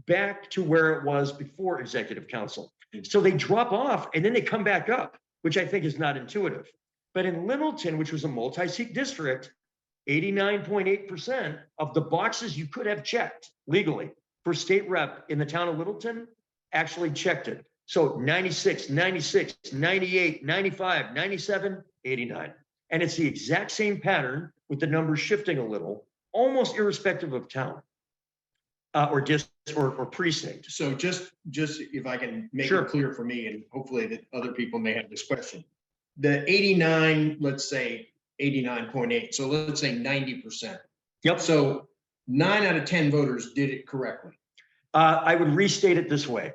S3: back to where it was before executive council. So they drop off and then they come back up, which I think is not intuitive. But in Littleton, which was a multi-seat district, 89.8% of the boxes you could have checked legally for state rep in the town of Littleton actually checked it. So 96, 96, 98, 95, 97, 89. And it's the exact same pattern with the numbers shifting a little, almost irrespective of town or district or precinct.
S2: So just if I can make
S3: Sure.
S2: it clear for me, and hopefully that other people may have this question. The 89, let's say 89.8. So let's say 90%.
S3: Yep.
S2: So 9 out of 10 voters did it correctly.
S3: I would restate it this way.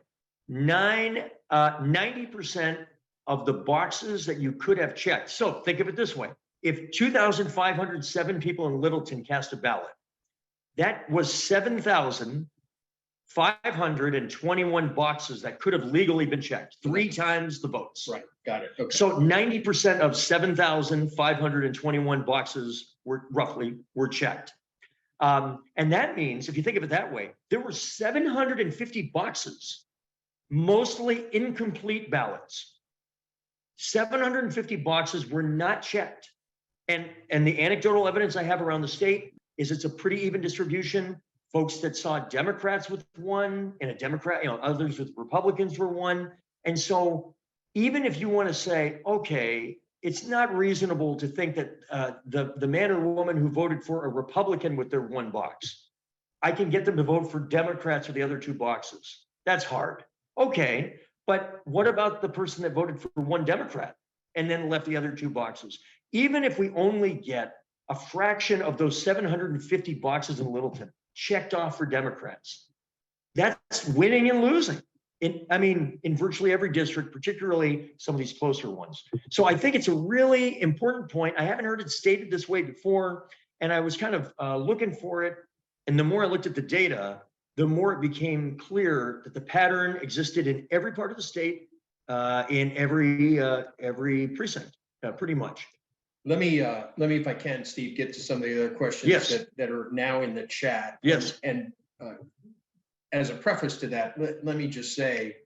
S3: 90% of the boxes that you could have checked. So think of it this way. If 2,507 people in Littleton cast a ballot, that was 7,521 boxes that could have legally been checked, 3 times the votes.
S2: Right. Got it. Okay.
S3: So 90% of 7,521 boxes were checked. And that means, if you think of it that way, there were 750 boxes, mostly incomplete ballots. 750 boxes were not checked. And the anecdotal evidence I have around the state is it's a pretty even distribution. Folks that saw Democrats with 1 and a Democrat, others with Republicans were 1. And so even if you want to say, okay, it's not reasonable to think that the man or woman who voted for a Republican with their 1 box, I can get them to vote for Democrats or the other 2 boxes. That's hard. Okay, but what about the person that voted for 1 Democrat and then left the other 2 boxes? Even if we only get a fraction of those 750 boxes in Littleton checked off for Democrats, that's winning and losing. In virtually every district, particularly some of these closer ones. So I think it's a really important point. I haven't heard it stated this way before, and I was kind of looking for it. And the more I looked at the data, the more it became clear that the pattern existed in every part of the state, in every precinct, pretty much.
S2: Let me, if I can, Steve, get to some of the other questions
S3: Yes.
S2: that are now in the chat.
S3: Yes.
S2: And as a preface to that, let me just say,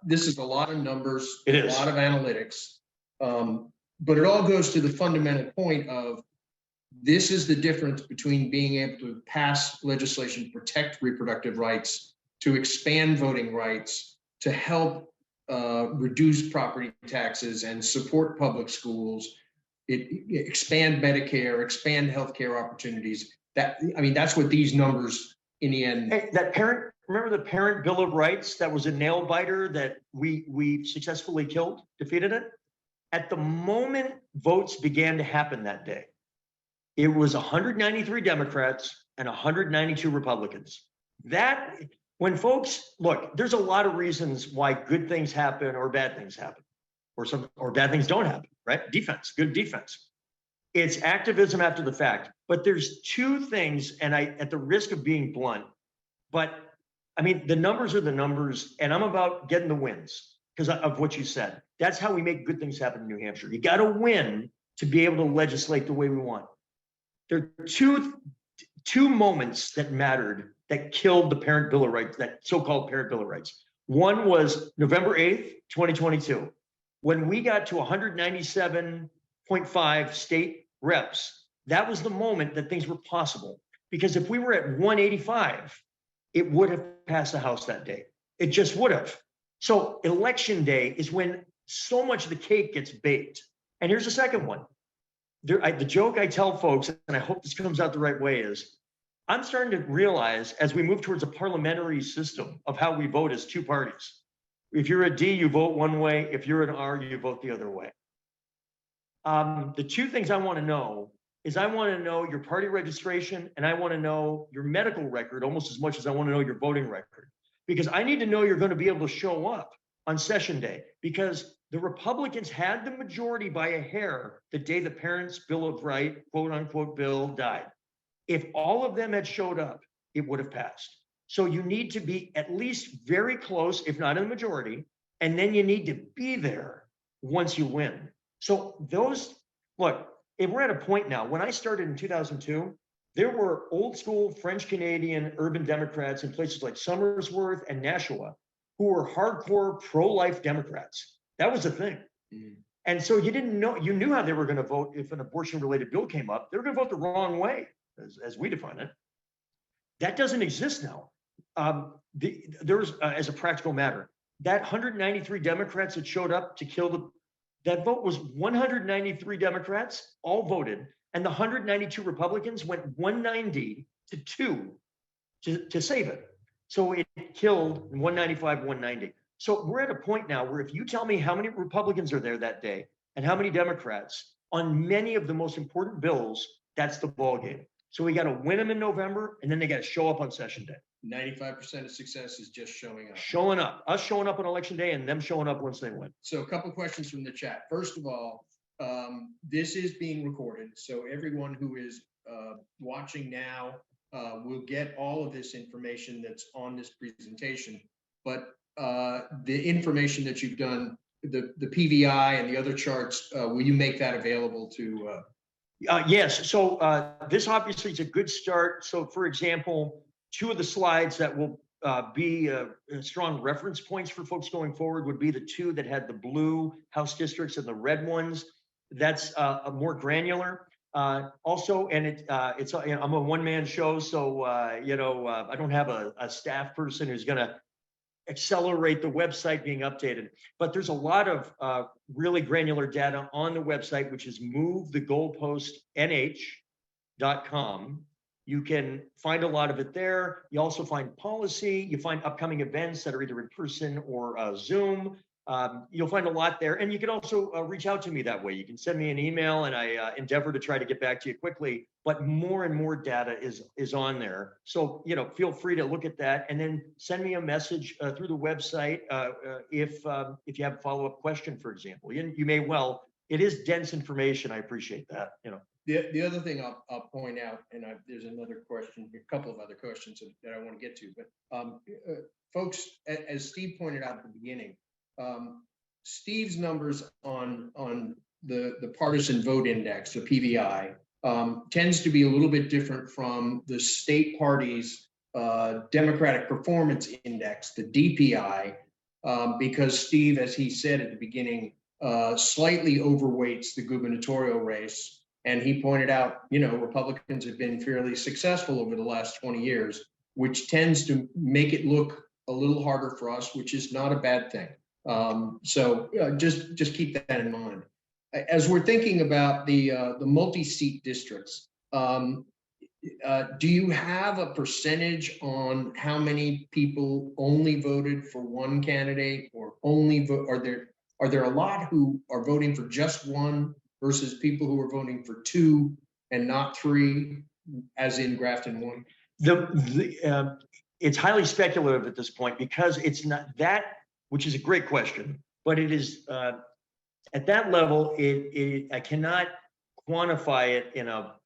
S2: this is a lot of numbers,
S3: It
S2: a
S3: is.
S2: lot of analytics, but it all goes to the fundamental point of this is the difference between being able to pass legislation to protect reproductive rights, to expand voting rights, to help reduce property taxes and support public schools, expand Medicare, expand healthcare opportunities. That's what these numbers in the end.
S3: Hey, remember the Parent Bill of Rights that was a nail biter that we successfully defeated it? At the moment votes began to happen that day, it was 193 Democrats and 192 Republicans. That, when folks, look, there's a lot of reasons why good things happen or bad things happen, or bad things don't happen, right? Good defense. It's activism after the fact. But there's 2 things, and at the risk of being blunt, but the numbers are the numbers, and I'm about getting the wins because of what you said. That's how we make good things happen in New Hampshire. You got to win to be able to legislate the way we want. There are two moments that mattered that killed the Parent Bill of Rights, that so-called Parent Bill of Rights. One was November 8th, 2022, when we got to 197.5 state reps. That was the moment that things were possible, because if we were at 185, it would have passed the House that day. It just would have. So election day is when so much of the cake gets baked. And here's the second one. The joke I tell folks, and I hope this comes out the right way, is I'm starting to realize as we move towards a parliamentary system of how we vote as 2 parties. If you're a D, you vote one way. If you're an R, you vote the other way. The 2 things I want to know is I want to know your party registration and I want to know your medical record almost as much as I want to know your voting record. Because I need to know you're going to be able to show up on session day, because The Republicans had the majority by a hair the day the Parents' Bill of Rights, quote unquote, bill died. If all of them had showed up, it would have passed. So you need to be at least very close, if not in the majority, and then you need to be there once you win. So look, if we're at a point now, when I started in 2002, there were old school French Canadian urban Democrats in places like Somersworth and Nashua who were hardcore pro-life Democrats. That was the thing.
S2: Mhm.
S3: And so you knew how they were going to vote if an abortion related bill came up. They were going to vote the wrong way, as we define it. That doesn't exist now. As a practical matter, that 193 Democrats that showed up to kill that vote was 193 Democrats all voted, and the 192 Republicans went 190 to 2 to save it. So it killed 195, 190. So we're at a point now where if you tell me how many Republicans are there that day and how many Democrats on many of the most important bills, that's the ball game. So we got to win them in November, and then they got to show up on session day.
S2: 95% of success is just showing up.
S3: Showing up, us showing up on election day, and them showing up once they win.
S2: So a couple of questions from the chat. First of all, this is being recorded, so everyone who is watching now will get all of this information that's on this presentation. But the information that you've done, the PVI and the other charts, will you make that available to?
S3: Yes. So this obviously is a good start. So, for example, 2 of the slides that will be strong reference points for folks going forward would be the 2 that had the blue House districts and the red ones. That's a more granular. Also, and I'm a one-man show, so I don't have a staff person who's going to accelerate the website being updated. But there's a lot of really granular data on the website, which is movethegoalpostnh.com. You can find a lot of it there. You also find policy. You find upcoming events that are either in person or Zoom. You'll find a lot there. And you can also reach out to me that way. You can send me an email, and I endeavor to try to get back to you quickly. But more and more data is on there. So, feel free to look at that, and then send me a message through the website if you have a follow-up question, for example. You may well. It is dense information. I appreciate that.
S2: The other thing I'll point out, and there's another question, a couple of other questions that I want to get to, but folks, as Steve pointed out at the beginning, Steve's numbers on the partisan vote index, the PVI, tends to be a little bit different from the state party's Democratic Performance Index, the DPI, because Steve, as he said at the beginning, slightly overweights the gubernatorial race. And he pointed out, Republicans have been fairly successful over the last 20 years, which tends to make it look a little harder for us, which is not a bad thing. So just keep that in mind. As we're thinking about the multi-seat districts, do you have a percentage on how many people only voted for one candidate, or only vote? Are there a lot who are voting for just one versus people who are voting for 2 and not 3, as in Grafton 1?
S3: It's highly speculative at this point, because it's not that, which is a great question, but it is at that level. I cannot quantify it in a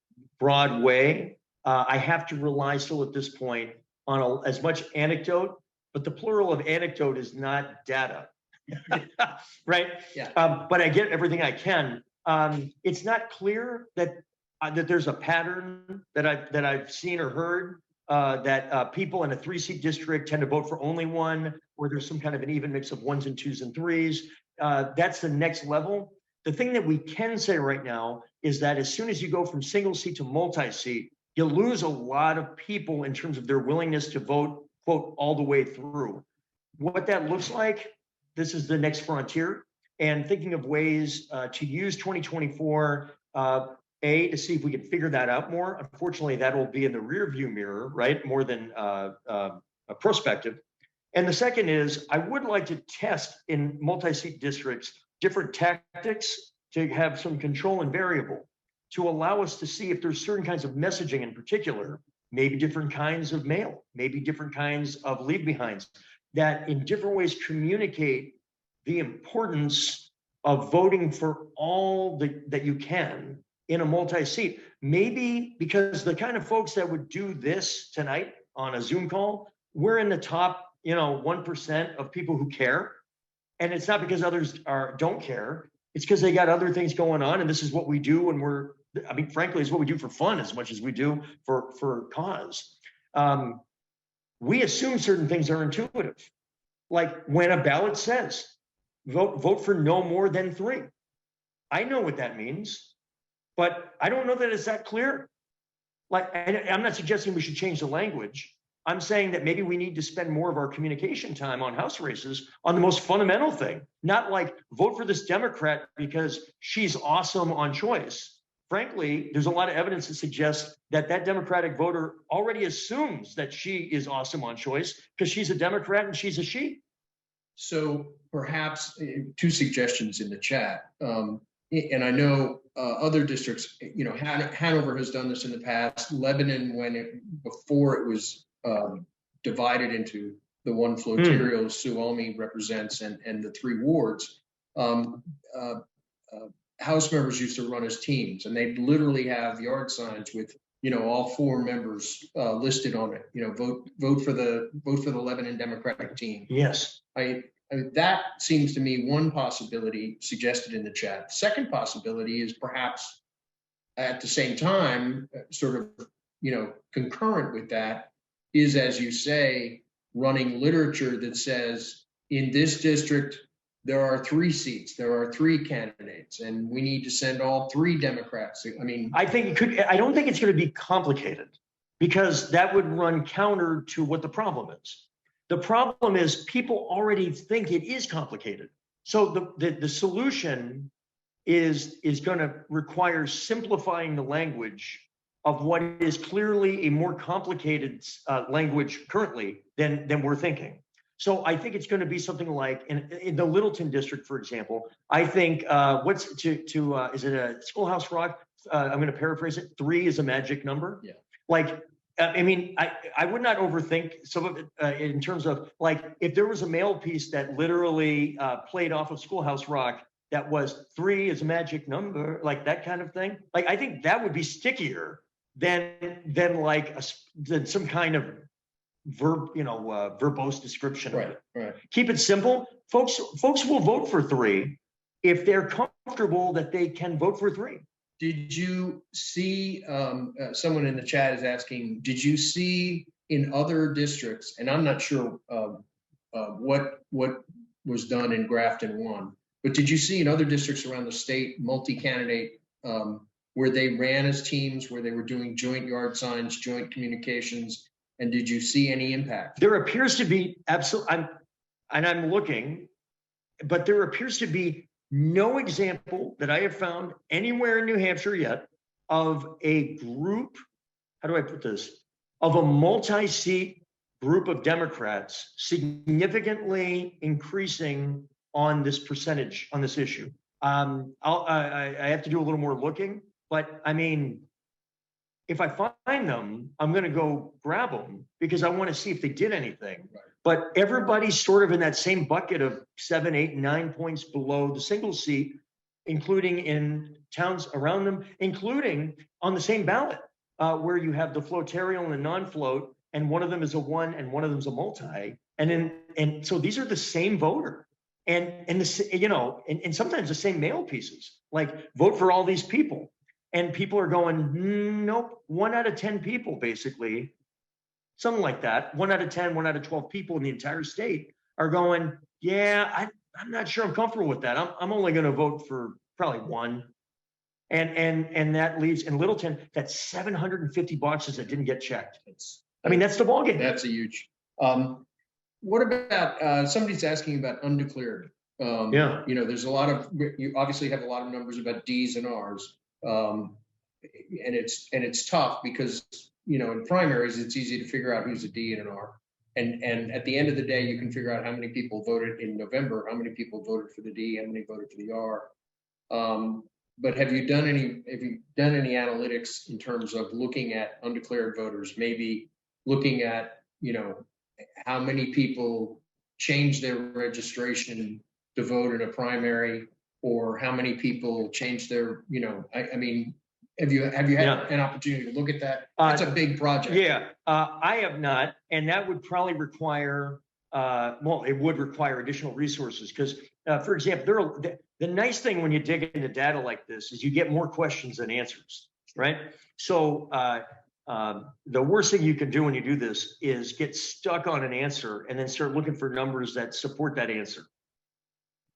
S3: broad way. I have to rely still at this point on as much anecdote, but the plural of anecdote is not data, right?
S2: Yeah.
S3: But I get everything I can. It's not clear that there's a pattern that I've seen or heard that people in a 3-seat district tend to vote for only one, or there's some kind of an even mix of 1s and 2s and 3s. That's the next level. The thing that we can say right now is that as soon as you go from single seat to multi-seat, you lose a lot of people in terms of their willingness to vote, quote, all the way through. What that looks like, this is the next frontier, and thinking of ways to use 2024, to see if we can figure that out more. Unfortunately, that will be in the rear view mirror, right? More than a prospective. And the second is, I would like to test in multi-seat districts different tactics to have some control and variable, to allow us to see if there's certain kinds of messaging in particular, maybe different kinds of mail, maybe different kinds of leave behinds, that in different ways communicate the importance of voting for all that you can in a multi-seat. Maybe because the kind of folks that would do this tonight on a Zoom call, we're in the top, 1% of people who care. And it's not because others don't care. It's because they got other things going on. And this is what we do when frankly, it's what we do for fun as much as we do for cause. We assume certain things are intuitive. Like when a ballot says, vote for no more than 3. I know what that means, but I don't know that it's that clear. Like, and I'm not suggesting we should change the language. I'm saying that maybe we need to spend more of our communication time on House races on the most fundamental thing, not like vote for this Democrat because she's awesome on choice. Frankly, there's a lot of evidence that suggests that Democratic voter already assumes that she is awesome on choice because she's a Democrat and she's a she.
S2: So perhaps 2 suggestions in the chat. And I know other districts, Hanover has done this in the past. Lebanon, before it was divided into the one floterial Suomi represents and the 3 wards, House members used to run as teams, and they literally have yard signs with all 4 members listed on it. Vote for the Lebanon Democratic team.
S3: Yes,
S2: I that seems to me one possibility suggested in the chat. Second possibility is perhaps at the same time, sort of concurrent with that, is, as you say, running literature that says in this district there are 3 seats, there are 3 candidates, and we need to send all 3 Democrats. I mean,
S3: I think it could. I don't think it's going to be complicated because that would run counter to what the problem is. The problem is people already think it is complicated. So the solution is going to require simplifying the language of what is clearly a more complicated language currently than we're thinking. So I think it's going to be something like in the Littleton district, for example. I think is it a Schoolhouse Rock? I'm going to paraphrase it. 3 is a magic number.
S2: Yeah.
S3: Like, I mean, I would not overthink some of it in terms of like if there was a mail piece that literally played off of Schoolhouse Rock that was 3 is a magic number, like that kind of thing. Like I think that would be stickier than some kind of verbose description of it.
S2: Right.
S3: Keep it simple. Folks will vote for 3 if they're comfortable that they can vote for 3.
S2: Did you see, someone in the chat is asking, did you see in other districts, and I'm not sure what was done in Grafton 1, but did you see in other districts around the state, multi-candidate, where they ran as teams, where they were doing joint yard signs, joint communications, and did you see any impact?
S3: There appears to be I'm looking, but there appears to be no example that I have found anywhere in New Hampshire yet of a group, how do I put this, of a multi-seat group of Democrats significantly increasing on this percentage, on this issue. I have to do a little more looking, but I mean, if I find them, I'm going to go grab them because I want to see if they did anything.
S2: Right.
S3: But everybody's sort of in that same bucket of 7, 8, 9 points below the single seat, including in towns around them, including on the same ballot where you have the floterial and the non-float, and one of them is a 1 and one of them is a multi. And so these are the same voter. And sometimes the same mail pieces, like vote for all these people. And people are going, nope, 1 out of 10 people, basically, something like that. 1 out of 10, 1 out of 12 people in the entire state are going, yeah, I'm not sure I'm comfortable with that. I'm only going to vote for probably 1. And that leaves in Littleton, that's 750 boxes that didn't get checked. I mean, that's the ballgame.
S2: That's a huge. What about somebody's asking about undeclared?
S3: Yeah.
S2: There's a lot of, you obviously have a lot of numbers about D's and R's. And it's tough because in primaries it's easy to figure out who's a D and an R, and at the end of the day you can figure out how many people voted in November, how many people voted for the D, how many voted for the R. But have you done any analytics in terms of looking at undeclared voters, maybe looking at how many people change their registration to vote in a primary or how many people change their, I mean, have you had
S3: Yeah.
S2: an opportunity to look at that? That's a big project.
S3: Yeah, I have not, and that would probably require, well, it would require additional resources because, for example, the nice thing when you dig into data like this is you get more questions than answers, right? So the worst thing you can do when you do this is get stuck on an answer and then start looking for numbers that support that answer.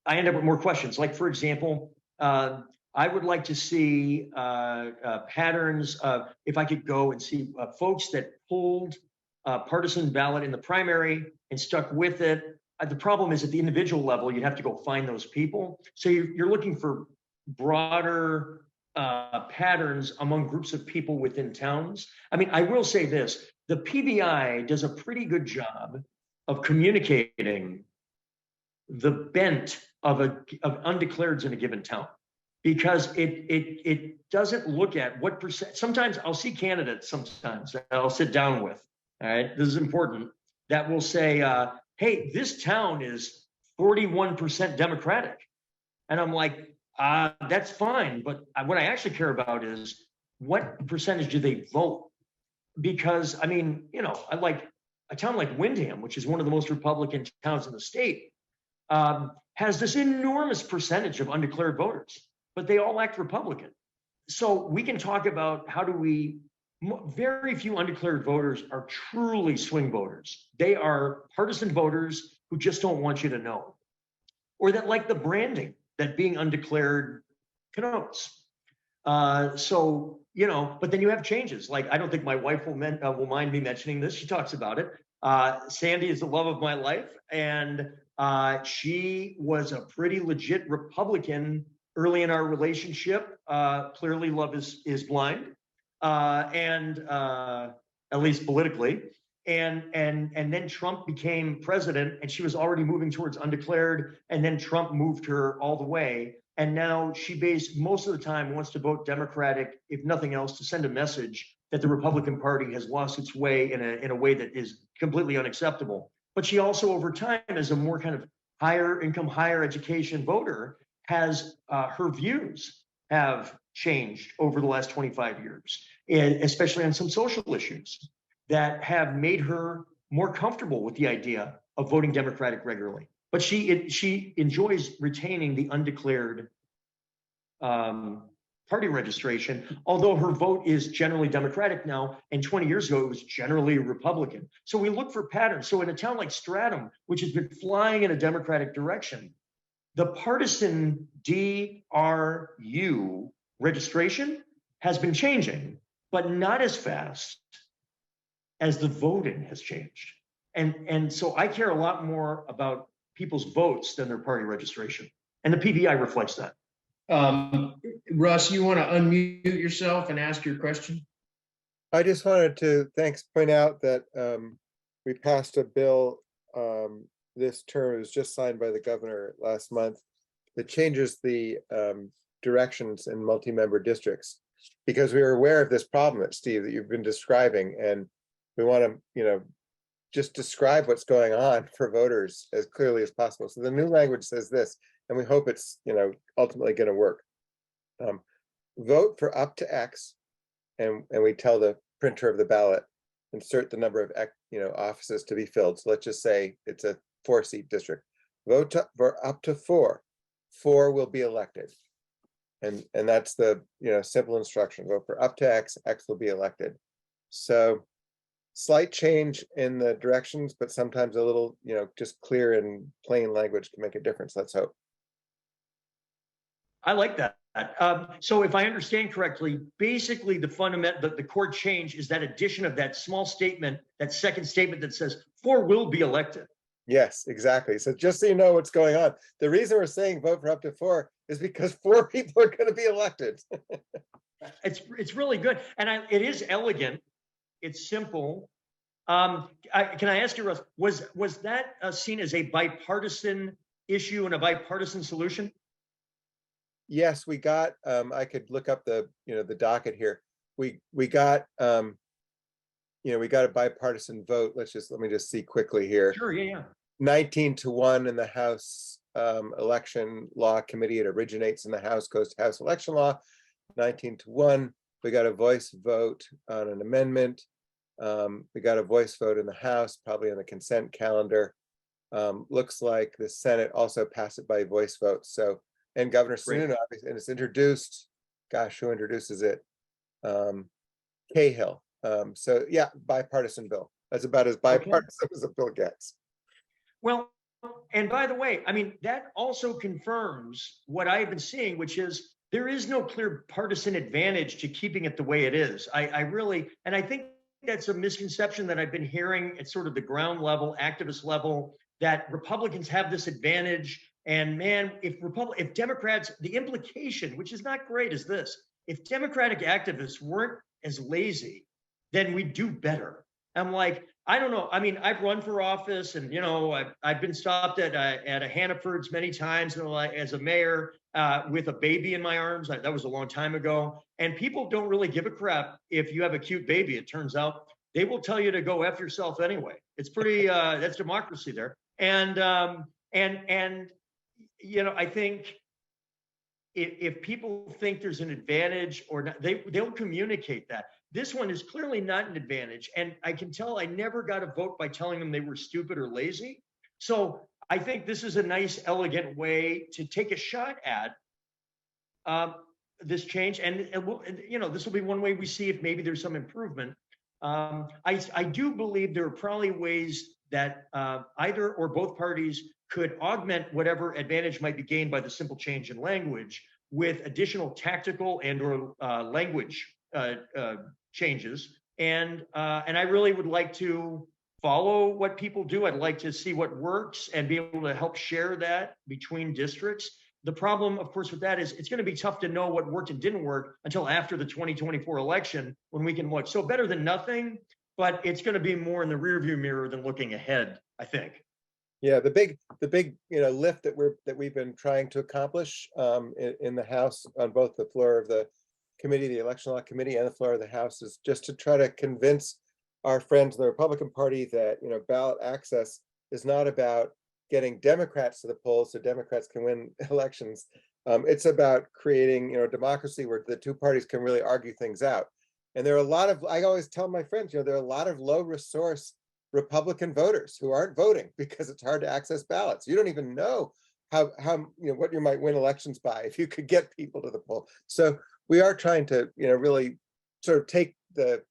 S3: I end up with more questions. Like, for example, I would like to see patterns of, if I could go and see folks that pulled partisan ballot in the primary and stuck with it. The problem is at the individual level, you'd have to go find those people. So you're looking for broader patterns among groups of people within towns. I mean, I will say this, the PBI does a pretty good job of communicating the bent of undeclareds in a given town, because it doesn't look at what percent. Sometimes I'll see candidates sometimes that I'll sit down with, all right, this is important, that will say, hey, this town is 41% Democratic. And I'm like, that's fine, but what I actually care about is what percentage do they vote? Because I mean, I like a town like Windham, which is one of the most Republican towns in the state, has this enormous percentage of undeclared voters, but they all act Republican. So we can talk about how do we, very few undeclared voters are truly swing voters. They are partisan voters who just don't want you to know, or that like the branding that being undeclared connotes. So, but then you have changes. Like, I don't think my wife will mind me mentioning this. She talks about it. Sandy is the love of my life. And she was a pretty legit Republican early in our relationship. Clearly love is blind, and at least politically. And then Trump became president and she was already moving towards undeclared, and then Trump moved her all the way. And now she most of the time wants to vote Democratic, if nothing else, to send a message that the Republican Party has lost its way in a way that is completely unacceptable. But she also, over time, as a more kind of higher income, higher education voter, has her views have changed over the last 25 years, and especially on some social issues that have made her more comfortable with the idea of voting Democratic regularly. But she enjoys retaining the undeclared party registration, although her vote is generally Democratic now, and 20 years ago it was generally Republican. So we look for patterns. So in a town like Stratham, which has been flying in a Democratic direction, the partisan DRU registration has been changing, but not as fast as the voting has changed. And so I care a lot more about people's votes than their party registration. And the PBI reflects that.
S2: Russ, you want to unmute yourself and ask your question?
S4: I just wanted to, point out that we passed a bill this term. It was just signed by the governor last month that changes the directions in multi-member districts, because we were aware of this problem that Steve, that you've been describing, and we want to, just describe what's going on for voters as clearly as possible. So the new language says this, and we hope it's, ultimately going to work. Vote for up to X, and we tell the printer of the ballot, insert the number of offices to be filled. So let's just say it's a 4-seat district. Vote for up to 4. 4 will be elected, and that's the simple instruction. Vote for up to X. X will be elected. So slight change in the directions, but sometimes a little, just clear and plain language can make a difference. Let's hope.
S3: I like that. So if I understand correctly, basically the core change is that addition of that small statement, that second statement that says 4 will be elected.
S4: Yes, exactly. So just so you know what's going on, the reason we're saying vote for up to 4 is because 4 people are going to be elected.
S3: It's really good, and it is elegant. It's simple. Can I ask you, Russ, was that seen as a bipartisan issue and a bipartisan solution?
S4: Yes, we got. I could look up the the docket here. We got we got a bipartisan vote. Let me just see quickly here.
S3: Sure. Yeah.
S4: 19-1 in the House, election law committee. It originates in the House, goes to House election law, 19-1. We got a voice vote on an amendment. We got a voice vote in the House, probably on the consent calendar. Looks like the Senate also passed it by voice vote. So, and Governor Sununu, obviously, and it's introduced, gosh, who introduces it? Cahill. So yeah, bipartisan bill. That's about as bipartisan as a bill gets.
S3: Well, and by the way, I mean, that also confirms what I've been seeing, which is there is no clear partisan advantage to keeping it the way it is. I really, and I think that's a misconception that I've been hearing at sort of the ground level, activist level, that Republicans have this advantage. And man, if Democrats, the implication, which is not great, is this: if Democratic activists weren't as lazy, then we'd do better. I'm like, I don't know. I mean, I've run for office, and I've been stopped at a Hannaford's many times, as a mayor with a baby in my arms. That was a long time ago. And people don't really give a crap if you have a cute baby. It turns out they will tell you to go F yourself anyway. It's pretty. That's democracy there. And I think if people think there's an advantage or not, they'll communicate that. This one is clearly not an advantage. And I can tell I never got a vote by telling them they were stupid or lazy. So I think this is a nice, elegant way to take a shot at this change. And this will be one way we see if maybe there's some improvement. I do believe there are probably ways that either or both parties could augment whatever advantage might be gained by the simple change in language with additional tactical and or language changes. And I really would like to follow what people do. I'd like to see what works and be able to help share that between districts. The problem, of course, with that is it's going to be tough to know what worked and didn't work until after the 2024 election, when we can watch. So better than nothing, but it's going to be more in the rearview mirror than looking ahead, I think.
S4: Yeah, the big lift that we've been trying to accomplish in the House on both the floor of the committee, the election law committee, and the floor of the House is just to try to convince our friends in the Republican Party that ballot access is not about getting Democrats to the polls so Democrats can win elections. It's about creating democracy where the two parties can really argue things out. And there are a lot of, I always tell my friends, there are a lot of low resource Republican voters who aren't voting because it's hard to access ballots. You don't even know how what you might win elections by if you could get people to the poll. So we are trying to really sort of take the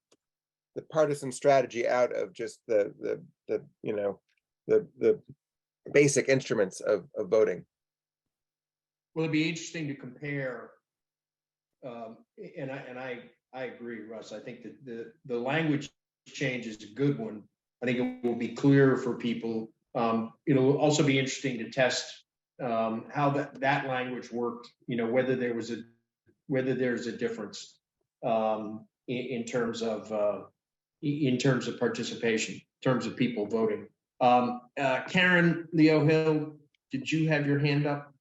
S4: partisan strategy out of just the basic instruments of voting.
S2: Will it be interesting to compare? And I agree, Russ. I think that the language change is a good one. I think it will be clearer for people. It'll also be interesting to test how that language worked. Whether there's a difference in terms of participation, in terms of people voting. Karen Leo Hill, did you have your hand up?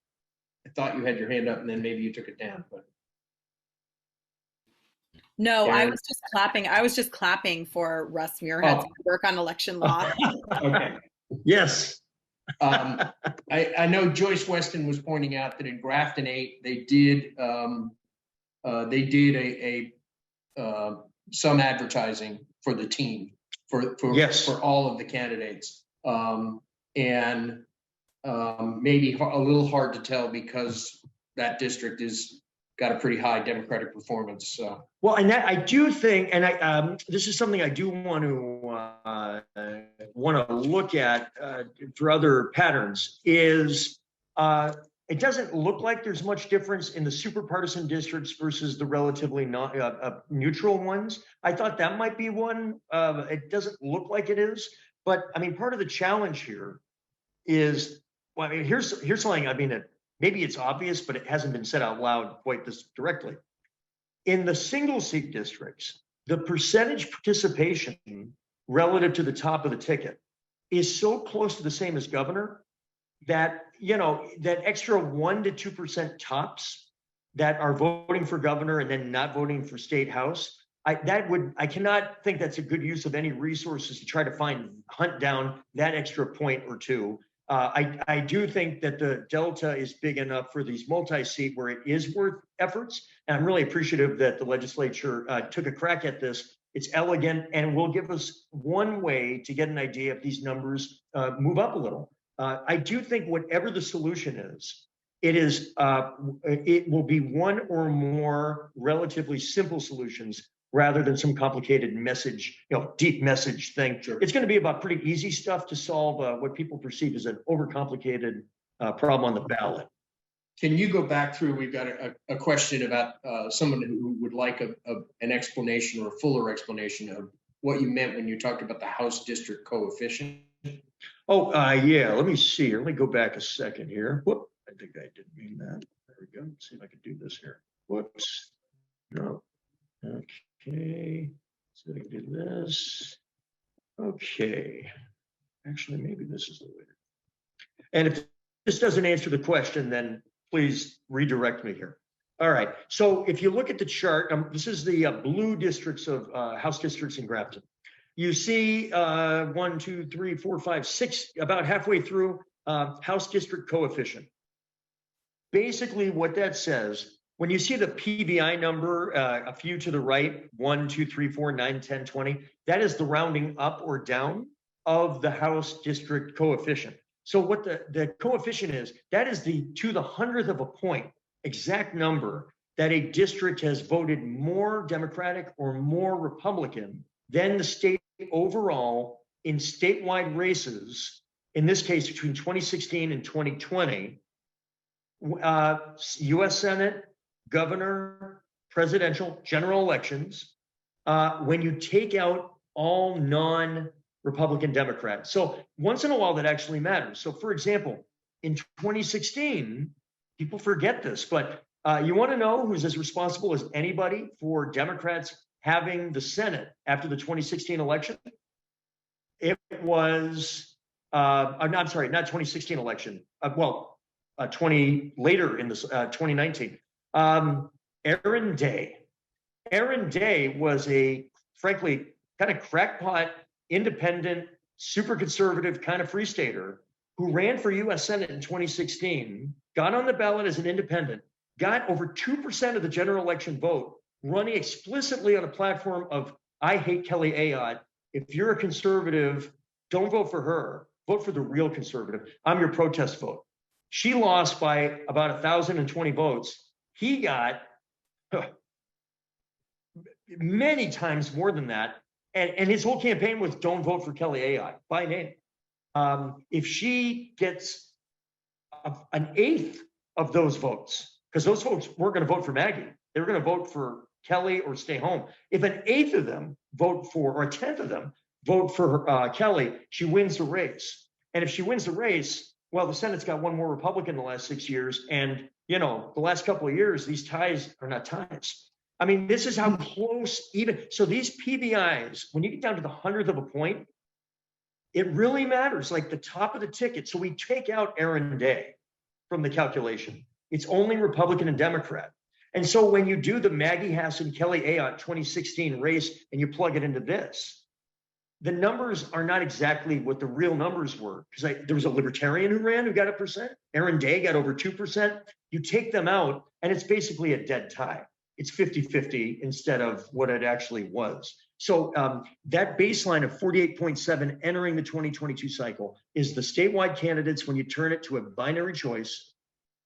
S2: I thought you had your hand up, and then maybe you took it down. But
S5: no,
S2: Karen?
S5: I was just clapping. I was just clapping for Russ Muirhead's work on election law.
S2: Okay.
S3: Yes.
S2: I know Joyce Weston was pointing out that in Grafton 8 they did some advertising for the team for all of the candidates, and maybe a little hard to tell because that district is got a pretty high Democratic performance. So. Well,
S3: and that I do think, and this is something I do want to look at for other patterns. Is it doesn't look like there's much difference in the super partisan districts versus the relatively neutral ones. I thought that might be one. It doesn't look like it is, but I mean, part of the challenge here is, well, I mean, here's something. I mean, maybe it's obvious, but it hasn't been said out loud quite this directly. In the single seat districts, the percentage participation relative to the top of the ticket is so close to the same as governor that, that extra 1% to 2% tops that are voting for governor and then not voting for state house. I cannot think that's a good use of any resources to try to hunt down that extra point or two. I do think that the delta is big enough for these multi-seat where it is worth efforts. And I'm really appreciative that the legislature took a crack at this. It's elegant and will give us one way to get an idea if these numbers move up a little. I do think whatever the solution is, it will be one or more relatively simple solutions rather than some complicated message, deep message thing.
S2: Sure.
S3: It's going to be about pretty easy stuff to solve what people perceive as an overcomplicated problem on the ballot.
S2: Can you go back through, we've got a question about someone who would like an explanation or a fuller explanation of what you meant when you talked about the House district coefficient.
S3: Oh, yeah, let me see here. Let me go back a second here. Whoop, I think I didn't mean that. There we go. Let's see if I can do this here. Whoops. No. Okay. So I can do this. Okay. Actually, maybe this is the way. And if this doesn't answer the question, then please redirect me here. All right. So if you look at the chart, this is the blue districts of House districts in Grafton. You see 1, 2, 3, 4, 5, 6, about halfway through House district coefficient. Basically what that says, when you see the PVI number, a few to the right, 1, 2, 3, 4, 9, 10, 20, that is the rounding up or down of the House district coefficient. So what the coefficient is, that is to the 100th of a point, exact number that a district has voted more Democratic or more Republican than the state overall in statewide races, in this case between 2016 and 2020, US Senate, governor, presidential, general elections, when you take out all non-Republican Democrats. So once in a while that actually matters. So for example, in 2016, people forget this, but you want to know who's as responsible as anybody for Democrats having the Senate after the 2016 election? It was, I'm sorry, not 2016 election. Later in this 2019. Aaron Day. Aaron Day was a, frankly, kind of crackpot, independent, super conservative kind of free stater who ran for US Senate in 2016, got on the ballot as an independent, got over 2% of the general election vote, running explicitly on a platform of, I hate Kelly Ayotte. If you're a conservative, don't vote for her. Vote for the real conservative. I'm your protest vote. She lost by about 1,020 votes. He got many times more than that. And his whole campaign was don't vote for Kelly Ayotte by name. If she gets an eighth of those votes, because those folks weren't going to vote for Maggie, they were going to vote for Kelly or stay home. If an eighth of them vote for, or a tenth of them vote for Kelly, she wins the race. And if she wins the race, well, the Senate's got one more Republican in the last 6 years. And, the last couple of years, these ties are not ties. I mean, this is how close so these PVIs, when you get down to the 100th of a point, it really matters, like the top of the ticket. So we take out Aaron Day from the calculation. It's only Republican and Democrat. And so when you do the Maggie Hassan, Kelly Ayotte 2016 race and you plug it into this, the numbers are not exactly what the real numbers were, because there was a libertarian who ran who got 1%. Aaron Day got over 2%. You take them out and it's basically a dead tie. It's 50-50 instead of what it actually was. So that baseline of 48.7 entering the 2022 cycle is the statewide candidates when you turn it to a binary choice.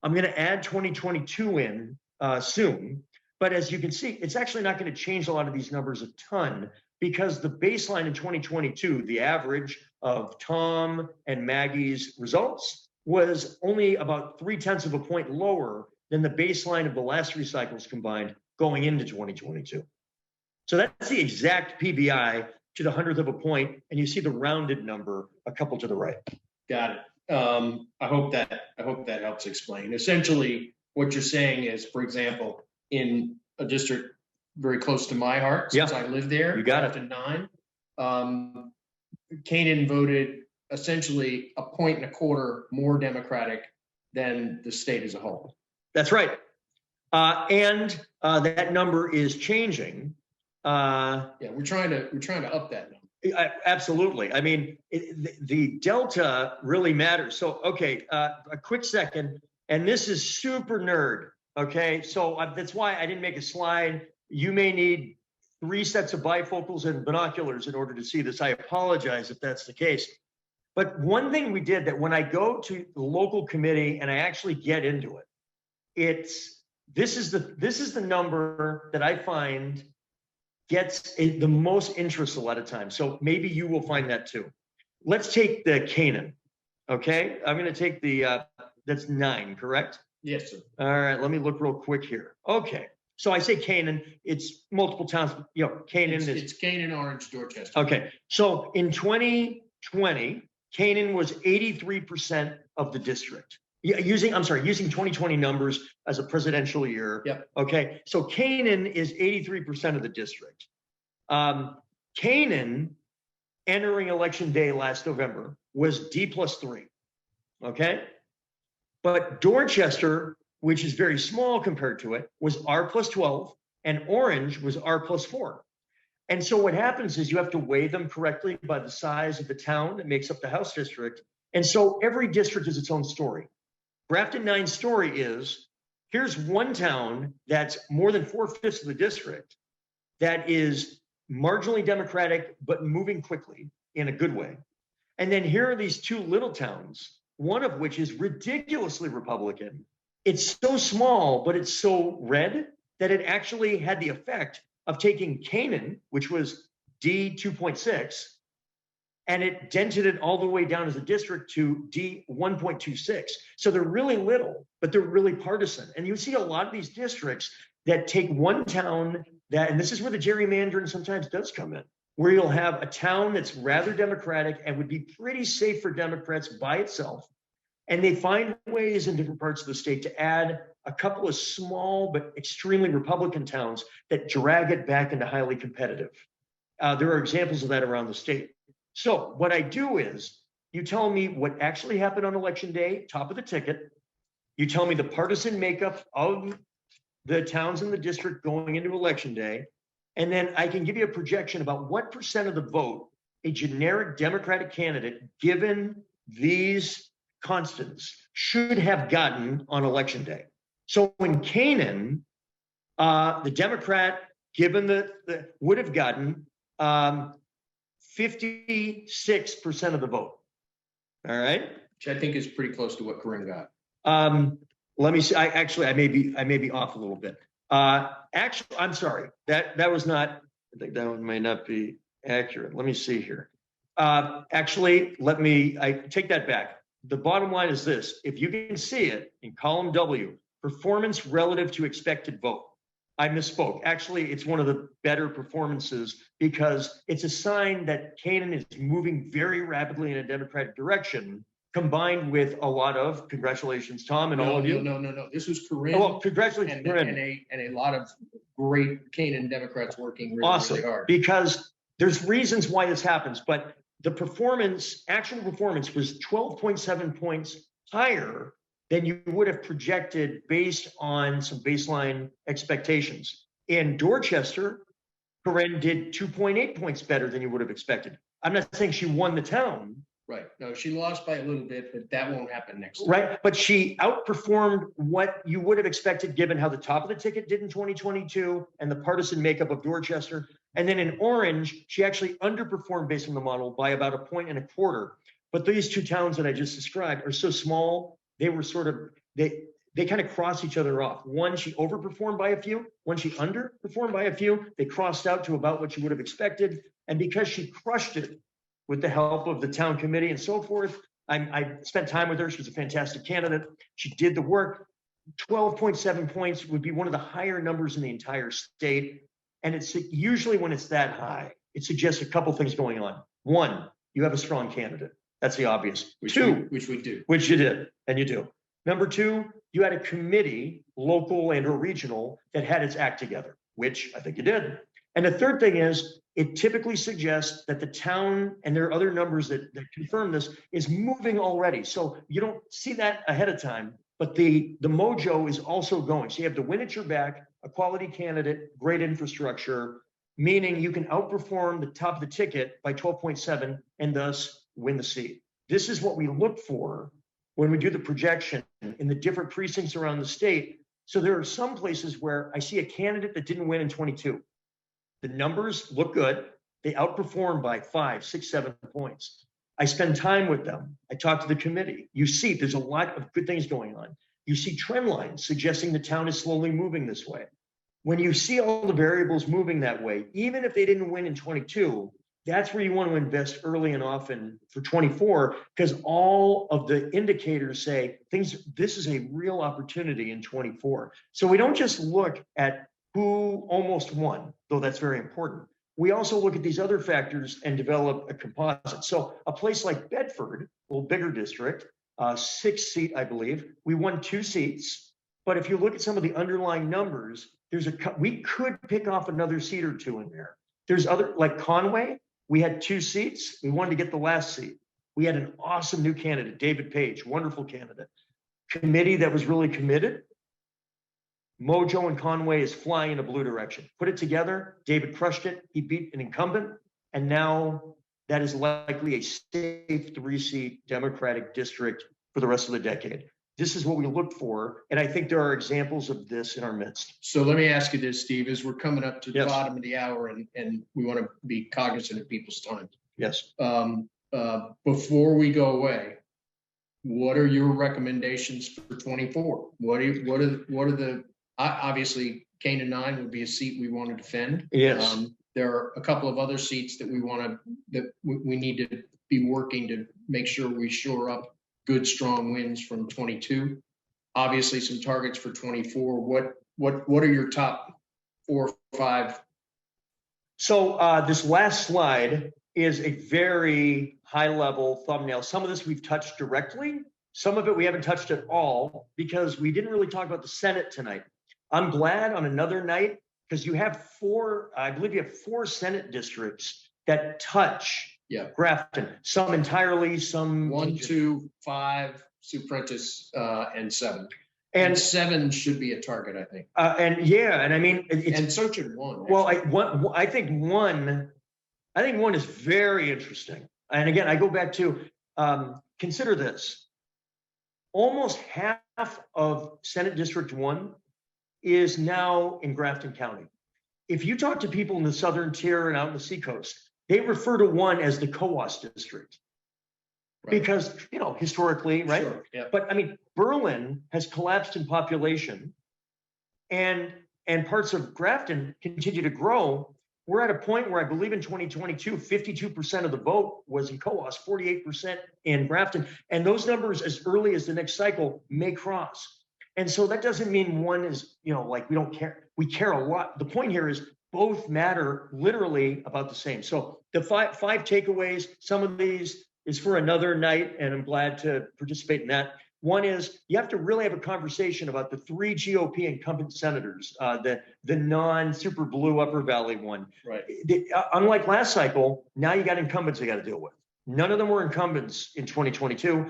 S3: I'm going to add 2022 in soon. But as you can see, it's actually not going to change a lot of these numbers a ton, because the baseline in 2022, the average of Tom and Maggie's results was only about 0.3 of a point lower than the baseline of the last 3 cycles combined going into 2022. So that's the exact PVI to the 100th of a point, and you see the rounded number a couple to the right.
S2: Got it. I hope that helps explain. Essentially, what you're saying is, for example, in a district very close to my heart, since I live there,
S3: you got it.
S2: 9, Canaan voted essentially 1.25 more Democratic than the state as a whole.
S3: That's right. And that number is changing.
S2: Yeah, we're trying to up that number.
S3: Absolutely. I mean, the delta really matters. So, okay, a quick second, and this is super nerd. Okay, so that's why I didn't make a slide. You may need 3 sets of bifocals and binoculars in order to see this. I apologize if that's the case. But one thing we did that when I go to the local committee and I actually get into it, this is the number that I find gets the most interest a lot of times. So maybe you will find that too. Let's take the Canaan. Okay, I'm going to take the that's 9, correct?
S2: Yes, sir.
S3: All right, let me look real quick here. Okay, so I say Canaan, it's multiple towns. You know, Canaan
S2: It's Canaan, Orange, Dorchester.
S3: okay. So in 2020, Canaan was 83% of the district. Yeah, using 2020 numbers as a presidential year.
S2: Yep.
S3: Okay, so Canaan is 83% of the district. Canaan, entering election day last November, was D+3. Okay, but Dorchester, which is very small compared to it, was R+12, and Orange was R+4. And so what happens is you have to weigh them correctly by the size of the town that makes up the House district. And so every district is its own story. Grafton 9's story is, here's one town that's more than 4/5 of the district that is marginally Democratic, but moving quickly in a good way. And then here are these 2 little towns, one of which is ridiculously Republican. It's so small, but it's so red that it actually had the effect of taking Canaan, which was D2.6, and it dented it all the way down as a district to D1.26. So they're really little, but they're really partisan. And you see a lot of these districts that take one town that, and this is where the gerrymandering sometimes does come in, where you'll have a town that's rather Democratic and would be pretty safe for Democrats by itself. And they find ways in different parts of the state to add a couple of small but extremely Republican towns that drag it back into highly competitive. There are examples of that around the state. So what I do is, you tell me what actually happened on election day, top of the ticket. You tell me the partisan makeup of the towns in the district going into election day. And then I can give you a projection about what percent of the vote a generic Democratic candidate, given these constants, should have gotten on election day. So in Canaan, the Democrat, given the would have gotten 56% of the vote. All right.
S2: Which I think is pretty close to what Corinne got.
S3: Let me see. I may be off a little bit. Actually, I'm sorry. That was not. I think that one might not be accurate. Let me see here. Actually, I take that back. The bottom line is this: if you can see it in column W, performance relative to expected vote. I misspoke. Actually, it's one of the better performances because it's a sign that Canaan is moving very rapidly in a Democratic direction, combined with a lot of, congratulations, Tom, and all of you.
S2: No. This was Corinne.
S3: Oh, well, congratulations, Corinne.
S2: And a lot of great Canaan Democrats working really,
S3: Awesome.
S2: really hard.
S3: Because there's reasons why this happens, but the actual performance was 12.7 points higher than you would have projected based on some baseline expectations. In Dorchester, Corinne did 2.8 points better than you would have expected. I'm not saying she won the town.
S2: Right. No, she lost by a little bit, but that won't happen next time.
S3: Right. But she outperformed what you would have expected given how the top of the ticket did in 2022 and the partisan makeup of Dorchester. And then in Orange, she actually underperformed based on the model by about 1.25 points. But these 2 towns that I just described are so small, they were sort of, they kind of cross each other off. One, she overperformed by a few. One, she underperformed by a few. They crossed out to about what you would have expected. And because she crushed it with the help of the town committee and so forth, I spent time with her. She was a fantastic candidate. She did the work. 12.7 points would be one of the higher numbers in the entire state. And it's usually when it's that high, it suggests a couple things going on. One, you have a strong candidate. That's the obvious.
S2: Which we do.
S3: Which you did, and you do. Number 2, you had a committee, local and or regional, that had its act together, which I think you did. And the third thing is, it typically suggests that the town, and there are other numbers that confirm this, is moving already. So you don't see that ahead of time, but the mojo is also going. So you have the win at your back, a quality candidate, great infrastructure, meaning you can outperform the top of the ticket by 12.7 and thus win the seat. This is what we look for when we do the projection in the different precincts around the state. So there are some places where I see a candidate that didn't win in 22. The numbers look good. They outperform by 5, 6, 7 points. I spend time with them. I talk to the committee. You see, there's a lot of good things going on. You see trend lines suggesting the town is slowly moving this way. When you see all the variables moving that way, even if they didn't win in 22, that's where you want to invest early and often for 24, because all of the indicators say this is a real opportunity in 24. So we don't just look at who almost won, though that's very important. We also look at these other factors and develop a composite. So a place like Bedford, a little bigger district, 6 seat, I believe, we won 2 seats. But if you look at some of the underlying numbers, we could pick off another seat or 2 in there. There's other, like Conway, we had 2 seats. We wanted to get the last seat. We had an awesome new candidate, David Page, wonderful candidate. Committee that was really committed. Mojo and Conway is flying in a blue direction. Put it together, David crushed it. He beat an incumbent. And now that is likely a safe 3-seat Democratic district for the rest of the decade. This is what we look for. And I think there are examples of this in our midst.
S2: So let me ask you this, Steve, as we're coming up to the
S3: Yes.
S2: bottom of the hour and we want to be cognizant of people's time.
S3: Yes.
S2: Before we go away, what are your recommendations for 24? What are the, obviously Canaan 9 would be a seat we want to defend.
S3: Yes.
S2: There are a couple of other seats that we need to be working to make sure we shore up good, strong wins from 22. Obviously some targets for 24. What are your top 4 or 5?
S3: So this last slide is a very high level thumbnail. Some of this we've touched directly. Some of it we haven't touched at all because we didn't really talk about the Senate tonight. I'm glad on another night because you have 4, I believe you have 4 Senate districts that touch Grafton, some entirely, some
S2: 1, 2, 5, Sioux Prentice, and 7.
S3: and
S2: And 7 should be a target, I think.
S3: and I mean,
S2: And so should 1.
S3: well, I think one is very interesting. And again, I go back to consider this. Almost half of Senate District 1 is now in Grafton County. If you talk to people in the southern tier and out in the seacoast, they refer to 1 as the COAS district.
S2: Right.
S3: Because, historically, right?
S2: Sure, yeah.
S3: But I mean, Berlin has collapsed in population and parts of Grafton continue to grow. We're at a point where I believe in 2022, 52% of the vote was in COAS, 48% in Grafton. And those numbers as early as the next cycle may cross. And so that doesn't mean 1 is, like we don't care. We care a lot. The point here is both matter literally about the same. So the five takeaways, some of these is for another night, and I'm glad to participate in that. One is you have to really have a conversation about the 3 GOP incumbent senators, the non-super blue Upper Valley one.
S2: Right.
S3: Unlike last cycle, now you got incumbents you got to deal with. None of them were incumbents in 2022.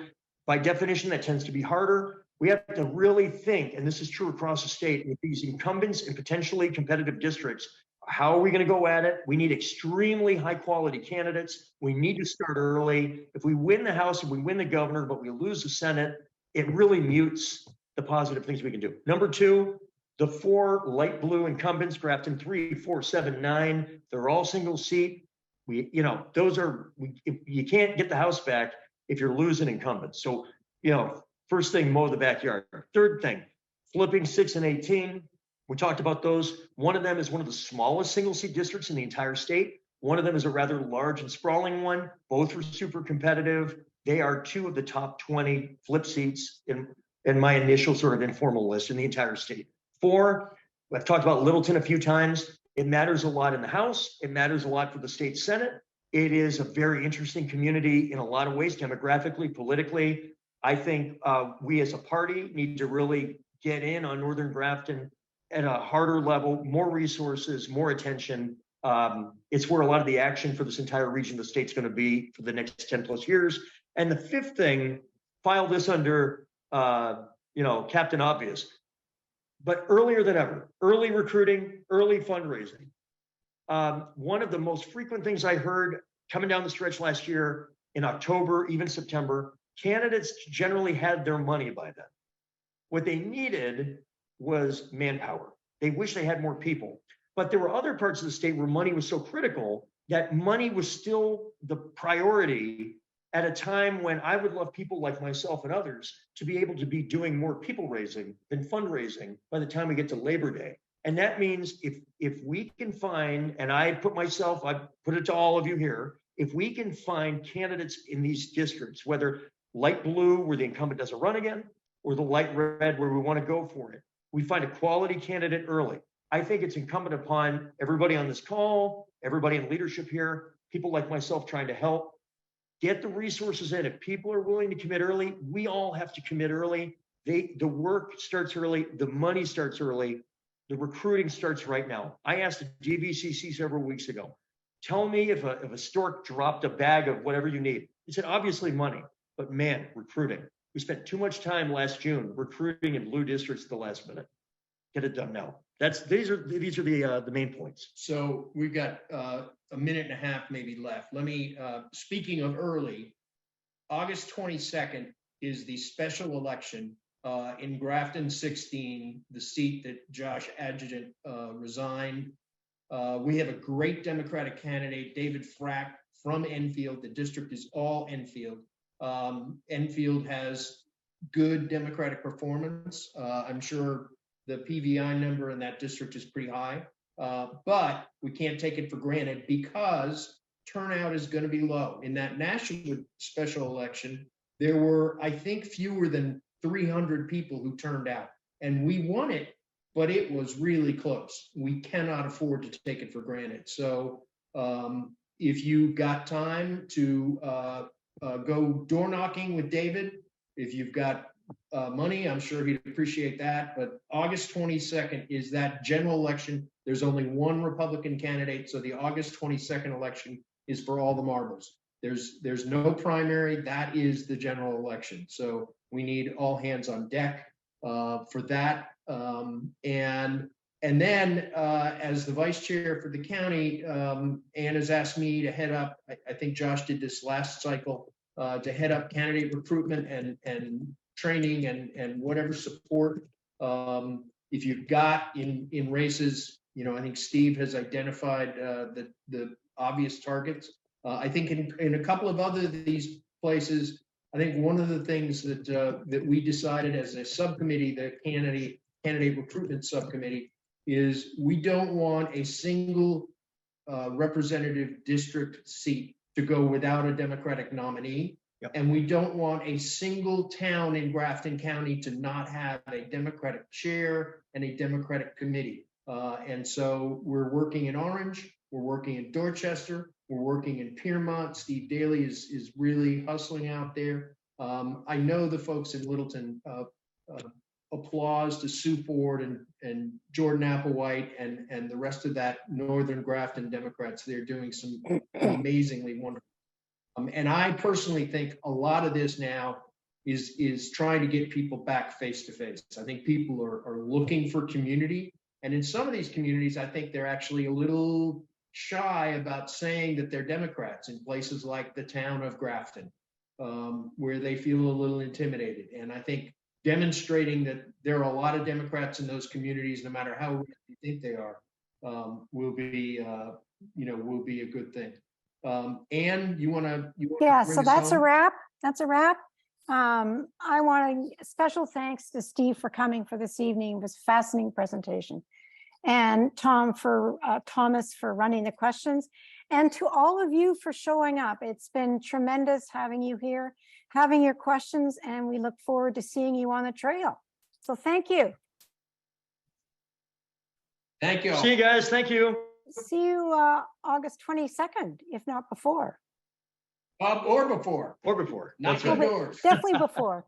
S3: By definition, that tends to be harder. We have to really think, and this is true across the state, with these incumbents in potentially competitive districts. How are we going to go at it? We need extremely high quality candidates. We need to start early. If we win the House and we win the governor, but we lose the Senate, it really mutes the positive things we can do. Number 2, the 4 light blue incumbents, Grafton 3, 4, 7, 9, they're all single seat. You can't get the House back if you're losing incumbents. So, first thing, mow the backyard. Third thing, flipping 6 and 18. We talked about those. One of them is one of the smallest single seat districts in the entire state. One of them is a rather large and sprawling one. Both were super competitive. They are 2 of the top 20 flip seats in my initial sort of informal list in the entire state. 4, I've talked about Littleton a few times. It matters a lot in the House. It matters a lot for the state Senate. It is a very interesting community in a lot of ways, demographically, politically. I think we as a party need to really get in on Northern Grafton at a harder level, more resources, more attention. It's where a lot of the action for this entire region of the state's going to be for the next 10 plus years. And the 5th thing, file this under, Captain Obvious, but earlier than ever, early recruiting, early fundraising. One of the most frequent things I heard coming down the stretch last year in October, even September, candidates generally had their money by then. What they needed was manpower. They wish they had more people. But there were other parts of the state where money was so critical that money was still the priority at a time when I would love people like myself and others to be able to be doing more people raising than fundraising by the time we get to Labor Day. And that means if we can find, and I put it to all of you here, if we can find candidates in these districts, whether light blue where the incumbent doesn't run again, or the light red where we want to go for it, we find a quality candidate early. I think it's incumbent upon everybody on this call, everybody in leadership here, people like myself trying to help, get the resources in. If people are willing to commit early, we all have to commit early. The work starts early, the money starts early, the recruiting starts right now. I asked the DVCC several weeks ago, tell me if a stork dropped a bag of whatever you need. He said, obviously money, but man, recruiting. We spent too much time last June recruiting in blue districts at the last minute. Get it done now. These are the main points.
S2: So we've got a minute and a half maybe left. Let me, speaking of early, August 22nd is the special election in Grafton 16, the seat that Josh Adjutant resigned. We have a great Democratic candidate, David Frack from Enfield. The district is all Enfield. Enfield has good Democratic performance. I'm sure the PVI number in that district is pretty high, but we can't take it for granted because turnout is going to be low. In that national special election, there were, I think, fewer than 300 people who turned out, and we won it, but it was really close. We cannot afford to take it for granted. So if you got time to go door knocking with David, if you've got money, I'm sure he'd appreciate that. But August 22nd is that general election. There's only one Republican candidate, so the August 22nd election is for all the marbles. There's no primary. That is the general election. So we need all hands on deck for that. And then as the vice chair for the county, Ann has asked me to head up, I think Josh did this last cycle, to head up candidate recruitment and training and whatever support. If you've got in races, I think Steve has identified the obvious targets. I think in a couple of other of these places, I think one of the things that we decided as a subcommittee, the candidate recruitment subcommittee, is we don't want a single representative district seat to go without a Democratic nominee.
S3: Yep.
S2: And we don't want a single town in Grafton County to not have a Democratic chair and a Democratic committee. And so we're working in Orange, we're working in Dorchester, we're working in Piermont. Steve Daly is really hustling out there. I know the folks in Littleton, applause to Sue Ford and Jordan Applewhite and the rest of that Northern Grafton Democrats. They're doing some amazingly wonderful. And I personally think a lot of this now is trying to get people back face to face. I think people are looking for community. And in some of these communities, I think they're actually a little shy about saying that they're Democrats in places like the town of Grafton, where they feel a little intimidated. And I think demonstrating that there are a lot of Democrats in those communities, no matter how you think they are, will be a good thing. Ann, you want to?
S1: Yeah, so that's a wrap. That's a wrap. I want a special thanks to Steve for coming for this evening. It was a fascinating presentation. And Thomas for running the questions, and to all of you for showing up. It's been tremendous having you here, having your questions, and we look forward to seeing you on the trail. So thank you.
S2: Thank you all.
S3: See you guys. Thank you.
S1: See you August 22nd, if not before.
S2: Or before.
S3: Or before.
S2: Knock
S3: That's
S2: on
S3: right.
S2: doors.
S1: Definitely before.